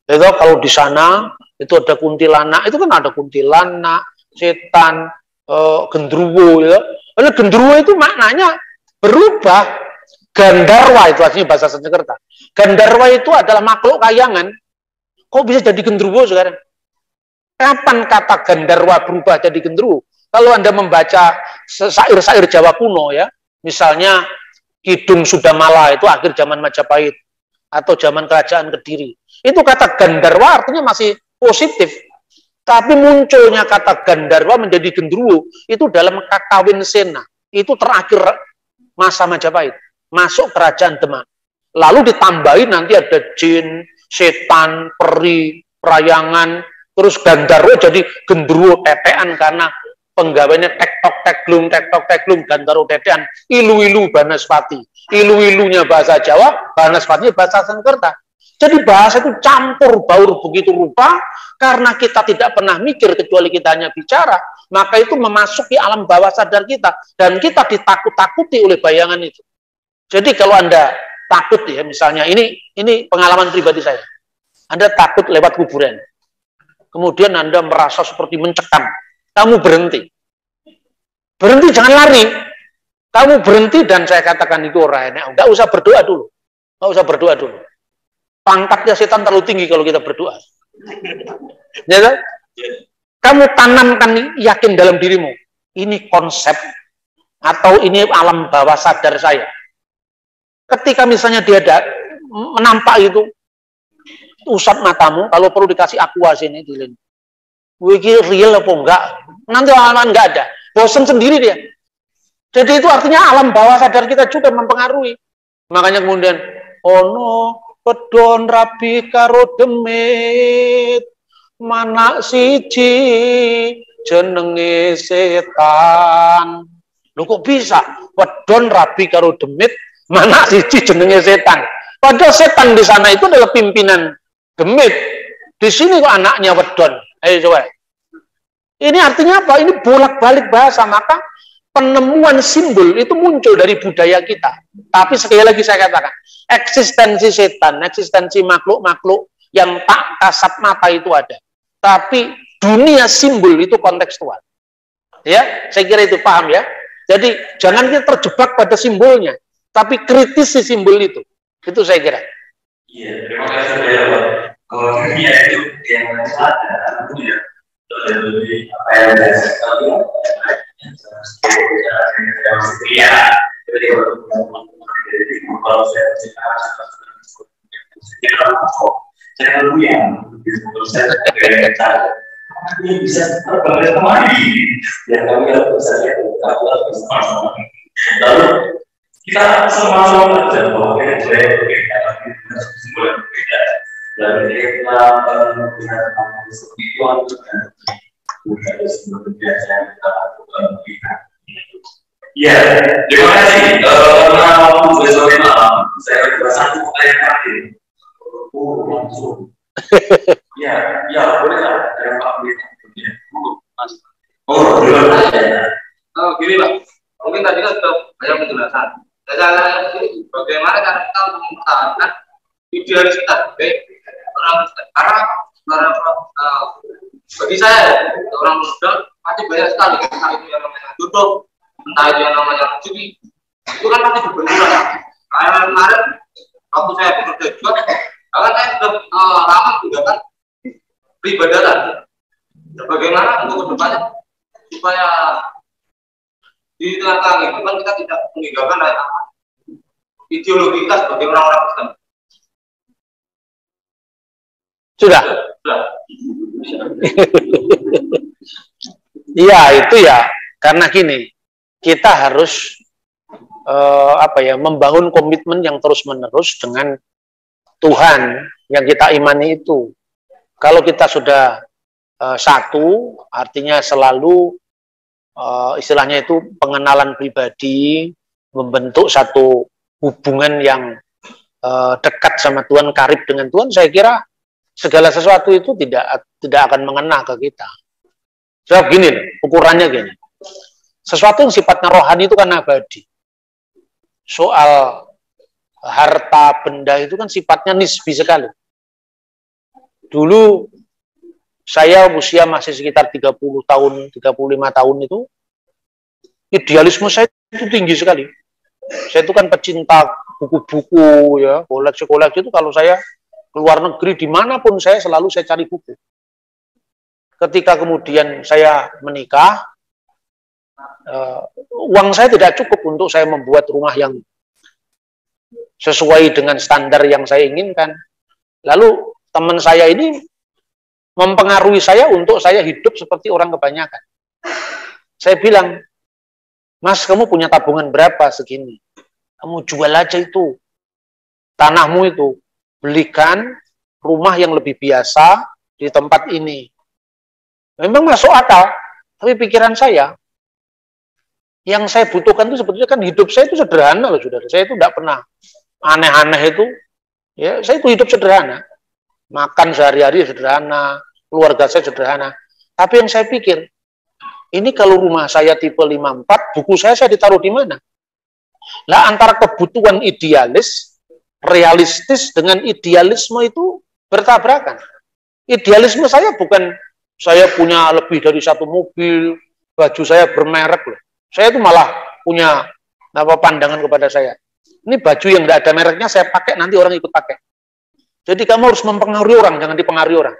Itu kalau di sana itu ada kuntilanak, itu kan ada kuntilanak, setan, gendruwo, ya. Oleh gendruwo itu maknanya berubah. Gandarwa itu artinya bahasa Sanskerta. Gandarwa itu adalah makhluk kayangan. Kok bisa jadi gendruwo sekarang? Kapan kata Gandarwa berubah jadi gendruwo? Kalau Anda membaca syair-syair Jawa kuno ya, misalnya Kidung Sudamala itu akhir zaman Majapahit atau zaman Kerajaan Kediri. Itu kata Gandarwa artinya masih positif. Tapi munculnya kata Gandarwa menjadi gendruwo itu dalam Kakawin Sena. Itu terakhir masa Majapahit. Masuk kerajaan Demak. Lalu ditambahin nanti ada jin, setan, peri, perayangan, terus Gandarwa jadi gendruwo tetean karena penggawainya tektok teklung Gandarwo tetean, ilu-ilu Banaspati. Ilu-ilunya bahasa Jawa, Banaspatinya bahasa Sanskerta. Jadi bahasa itu campur baur begitu rupa, karena kita tidak pernah mikir kecuali kita hanya bicara, maka itu memasuki alam bawah sadar kita, dan kita ditakut-takuti oleh bayangan itu. Jadi kalau Anda takut ya, misalnya ini pengalaman pribadi saya. Anda takut lewat kuburan. Kemudian Anda merasa seperti mencekam. Kamu berhenti. Berhenti, jangan lari. Kamu berhenti dan saya katakan itu orang enak. Enggak usah berdoa dulu. Enggak usah berdoa dulu. Pangkatnya setan terlalu tinggi kalau kita berdoa. Ya kan? Kamu tanamkan yakin dalam dirimu. Ini konsep atau ini alam bawah sadar saya. Ketika misalnya dia menampak itu, usap matamu, kalau perlu dikasih aqua sini, dilin. Wih, real apa enggak? Nanti lama-lama enggak ada. Bosan sendiri dia. Jadi itu artinya alam bawah sadar kita juga mempengaruhi. Makanya kemudian, ono pedon rabi karo demit, mana siji jenenge setan. Loh kok bisa? Pedon rabi karo demit, mana siji jenenge setan. Padahal setan di sana itu adalah pimpinan demit. Di sini kok anaknya wedon. Ayo coba. Ini artinya apa? Ini bolak-balik bahasa, maka penemuan simbol itu muncul dari budaya kita. Tapi sekali lagi saya katakan, eksistensi setan, eksistensi makhluk-makhluk yang tak kasat mata itu ada. Tapi dunia simbol itu kontekstual. Ya, saya kira itu paham ya. Jadi jangan kita terjebak pada simbolnya, tapi kritisi simbol itu. Itu saya kira. Iya, terima kasih Pak. Kalau dunia itu yang ada, ya. Jadi apa yang saya tahu ya, jadi kalau saya ini bisa terbang kemari dan kami bisa lalu kita sama-sama belajar bahwa kita berbeda dan kita menggunakan kesepian bukan seperti biasa yang kita lakukan. Ya, terima kasih. Karena waktu besok malam, saya berpesan pertanyaan terakhir. Langsung. Ya, boleh lah. Ada Pak Wita. Terima kasih. Gini Pak, mungkin tadi kan sudah banyak penjelasan. Bagaimana cara kita mempertahankan idealis kita, karena bagi saya orang muda masih banyak sekali, entah itu yang namanya duduk, entah itu yang namanya rezeki, itu kan masih berbenturan. Kayak kemarin waktu saya bekerja juga, karena saya sudah lama menggunakan peribadatan. Bagaimana untuk kedepannya supaya di tengah-tengah kehidupan kita tidak meninggalkan ideologi kita sebagai orang-orang Kristen. Sudah. Iya, itu ya. Karena gini, kita harus membangun komitmen yang terus-menerus dengan Tuhan yang kita imani itu. Kalau kita sudah satu, artinya selalu istilahnya itu pengenalan pribadi, membentuk satu hubungan yang dekat sama Tuhan, karib dengan Tuhan, saya kira segala sesuatu itu tidak akan mengena ke kita. Sebab gini, ukurannya gini. Sesuatu yang sifatnya rohani itu kan abadi. Soal harta benda itu kan sifatnya nisbi sekali. Dulu saya usia masih sekitar 30 tahun, 35 tahun itu, idealisme saya itu tinggi sekali. Saya itu kan pecinta buku-buku, ya, koleksi-koleksi itu kalau saya keluar negeri dimanapun saya cari buku. Ketika kemudian saya menikah, uang saya tidak cukup untuk saya membuat rumah yang sesuai dengan standar yang saya inginkan. Lalu teman saya ini mempengaruhi saya untuk saya hidup seperti orang kebanyakan. Saya bilang, Mas, kamu punya tabungan berapa? Segini. Kamu jual aja itu tanahmu itu. Belikan rumah yang lebih biasa di tempat ini. Memang masuk akal, tapi pikiran saya, yang saya butuhkan itu sebetulnya kan hidup saya itu sederhana loh, saudara. Saya itu tidak pernah aneh-aneh itu. Ya, saya itu hidup sederhana. Makan sehari-hari sederhana, keluarga saya sederhana. Tapi yang saya pikir, ini kalau rumah saya tipe 54, buku saya ditaruh di mana? Lah antara kebutuhan idealis, realistis dengan idealisme itu bertabrakan. Idealisme saya bukan saya punya lebih dari satu mobil, baju saya bermerek loh. Saya itu malah punya pandangan kepada saya. Ini baju yang tidak ada mereknya saya pakai, nanti orang ikut pakai. Jadi kamu harus mempengaruhi orang, jangan dipengaruhi orang.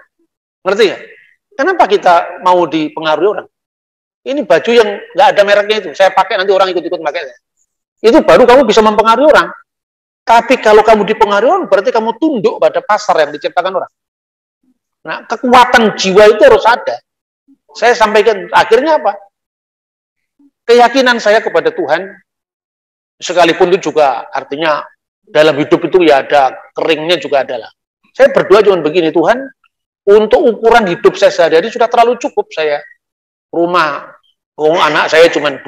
Ngerti ya? Kenapa kita mau dipengaruhi orang? Ini baju yang nggak ada mereknya itu, saya pakai nanti orang ikut-ikut pakai. Itu baru kamu bisa mempengaruhi orang. Tapi kalau kamu dipengaruhi orang, berarti kamu tunduk pada pasar yang diciptakan orang. Nah, kekuatan jiwa itu harus ada. Saya sampaikan, akhirnya apa? Keyakinan saya kepada Tuhan, sekalipun itu juga artinya dalam hidup itu ya ada keringnya juga adalah. Saya berdoa cuma begini, Tuhan, untuk ukuran hidup saya sehari-hari sudah terlalu cukup saya. Rumah, anak saya cuma 2,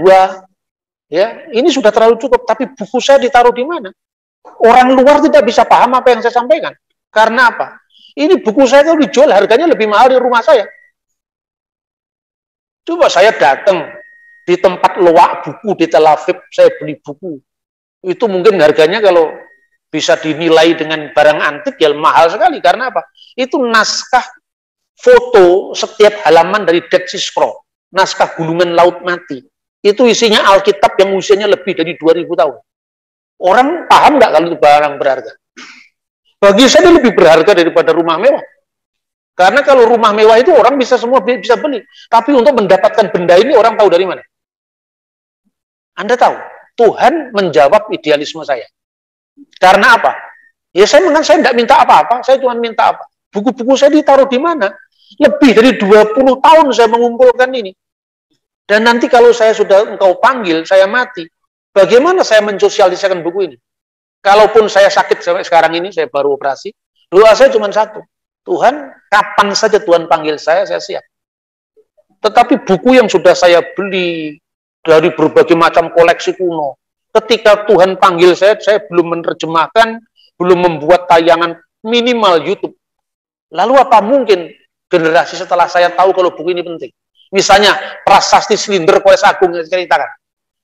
ya, ini sudah terlalu cukup. Tapi buku saya ditaruh di mana? Orang luar tidak bisa paham apa yang saya sampaikan. Karena apa? Ini buku saya kalau dijual harganya lebih mahal dari rumah saya. Coba saya datang di tempat loak buku di Tel Aviv, saya beli buku. Itu mungkin harganya kalau bisa dinilai dengan barang antik ya mahal sekali. Karena apa? Itu naskah foto setiap halaman dari Dead Sea Scroll, naskah gulungan laut mati. Itu isinya Alkitab yang usianya lebih dari 2000 tahun. Orang paham nggak kalau itu barang berharga? Bagi saya itu lebih berharga daripada rumah mewah. Karena kalau rumah mewah itu orang bisa semua bisa beli. Tapi untuk mendapatkan benda ini orang tahu dari mana? Anda tahu, Tuhan menjawab idealisme saya. Karena apa? Ya saya tidak minta apa-apa, saya cuma minta apa? Buku-buku saya ditaruh di mana? Lebih dari 20 tahun saya mengumpulkan ini. Dan nanti kalau saya sudah engkau panggil, saya mati. Bagaimana saya mensosialisasikan buku ini? Kalaupun saya sakit sampai sekarang ini, saya baru operasi, doa saya cuma satu. Tuhan, kapan saja Tuhan panggil saya siap. Tetapi buku yang sudah saya beli dari berbagai macam koleksi kuno, ketika Tuhan panggil saya belum menerjemahkan, belum membuat tayangan minimal YouTube. Lalu apa mungkin generasi setelah saya tahu kalau buku ini penting? Misalnya, Prasasti Silinder Koes Agung yang saya ceritakan.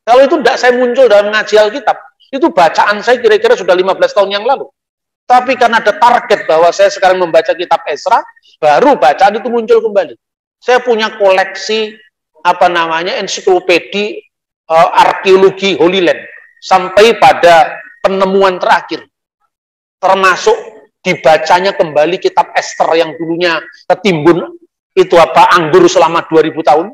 Kalau itu tidak saya muncul dalam ngaji Alkitab, itu bacaan saya kira-kira sudah 15 tahun yang lalu. Tapi karena ada target bahwa saya sekarang membaca kitab Esra, baru bacaan itu muncul kembali. Saya punya koleksi ensiklopedi arkeologi Holy Land sampai pada penemuan terakhir, termasuk dibacanya kembali kitab Ester yang dulunya ketimbun itu anggur selama 2000 tahun.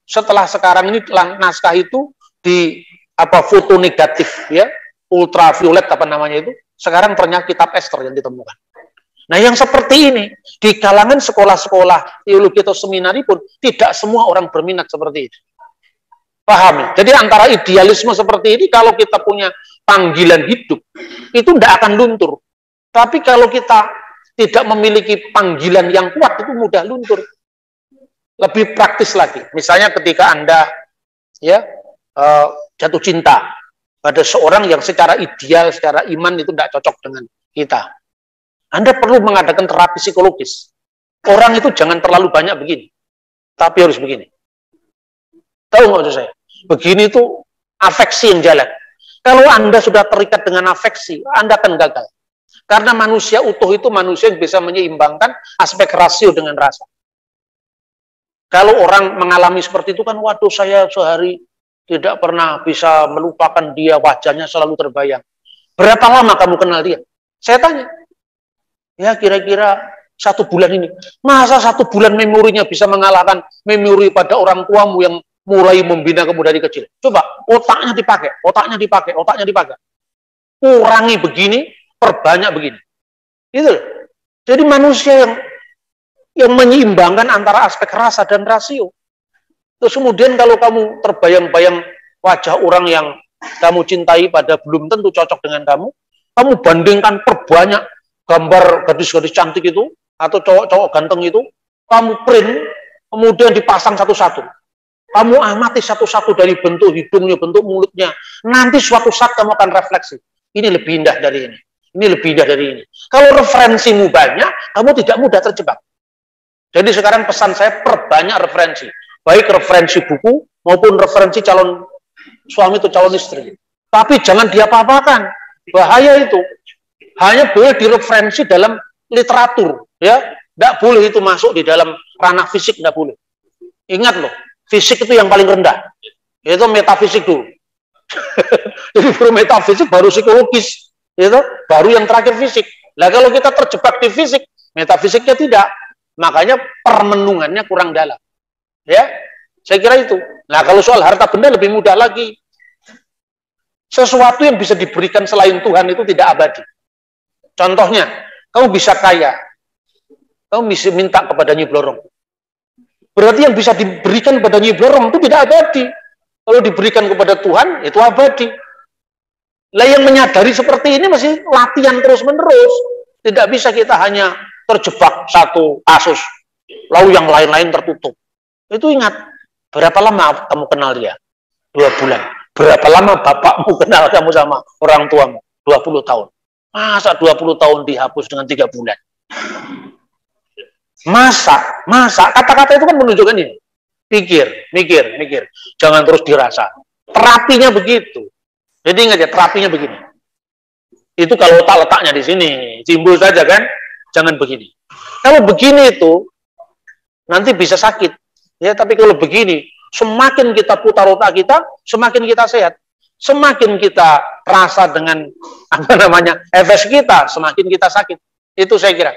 Setelah sekarang ini naskah itu di foto negatif ya, ultraviolet itu, sekarang ternyata kitab Ester yang ditemukan. Nah, yang seperti ini di kalangan sekolah-sekolah teologi atau seminari pun tidak semua orang berminat seperti itu. Pahami? Jadi antara idealisme seperti ini, kalau kita punya panggilan hidup, itu tidak akan luntur. Tapi kalau kita tidak memiliki panggilan yang kuat, itu mudah luntur. Lebih praktis lagi. Misalnya ketika Anda jatuh cinta pada seorang yang secara ideal, secara iman itu tidak cocok dengan kita. Anda perlu mengadakan terapi psikologis. Orang itu jangan terlalu banyak begini, tapi harus begini. Tahu nggak maksud saya? Begini itu afeksi yang jalan. Kalau Anda sudah terikat dengan afeksi, Anda akan gagal. Karena manusia utuh itu manusia yang bisa menyeimbangkan aspek rasio dengan rasa. Kalau orang mengalami seperti itu kan, waduh saya sehari tidak pernah bisa melupakan dia, wajahnya selalu terbayang. Berapa lama kamu kenal dia? Saya tanya. Ya kira-kira 1 bulan ini. Masa 1 bulan memorinya bisa mengalahkan memori pada orang tuamu yang mulai membina kamu dari kecil? Coba, otaknya dipakai, otaknya dipakai, otaknya dipakai. Kurangi begini, perbanyak begini. Itu. Jadi manusia yang menyeimbangkan antara aspek rasa dan rasio. Terus kemudian kalau kamu terbayang-bayang wajah orang yang kamu cintai pada belum tentu cocok dengan kamu bandingkan perbanyak gambar gadis-gadis cantik itu, atau cowok-cowok ganteng itu, kamu print, kemudian dipasang satu-satu. Kamu amati satu-satu dari bentuk hidungnya, bentuk mulutnya. Nanti suatu saat kamu akan refleksi. Ini lebih indah dari ini. Ini lebih indah dari ini. Kalau referensimu banyak, kamu tidak mudah terjebak. Jadi sekarang pesan saya, perbanyak referensi. Baik referensi buku, maupun referensi calon suami atau calon istri. Tapi jangan diapa-apakan. Bahaya itu. Hanya boleh direferensi dalam literatur, ya. Tidak boleh itu masuk di dalam ranah fisik, tidak boleh. Ingat loh, fisik itu yang paling rendah. Itu metafisik dulu. Jadi baru metafisik, baru psikologis, itu baru yang terakhir fisik. Nah kalau kita terjebak di fisik, metafisiknya tidak, makanya permenungannya kurang dalam. Ya, saya kira itu. Nah kalau soal harta benda lebih mudah lagi. Sesuatu yang bisa diberikan selain Tuhan itu tidak abadi. Contohnya, kamu bisa kaya, kamu bisa minta kepada Nyi Blorong. Berarti yang bisa diberikan kepada Nyi Blorong itu tidak abadi. Kalau diberikan kepada Tuhan, itu abadi. Lah yang menyadari seperti ini masih latihan terus-menerus. Tidak bisa kita hanya terjebak satu kasus, lalu yang lain-lain tertutup. Itu ingat, berapa lama kamu kenal dia? 2 bulan. Berapa lama bapakmu kenal kamu sama orang tuamu? 20 tahun. Masa 20 tahun dihapus dengan 3 bulan? Masa, kata-kata itu kan menunjukkan ini. mikir. Jangan terus dirasa. Terapinya begitu. Jadi ingat ya, terapinya begini. Itu kalau letaknya di sini, timbul saja kan? Jangan begini. Kalau begini itu nanti bisa sakit. Ya, tapi kalau begini, semakin kita putar otak kita, semakin kita sehat. Semakin kita rasa dengan efek kita, semakin kita sakit. Itu saya kira.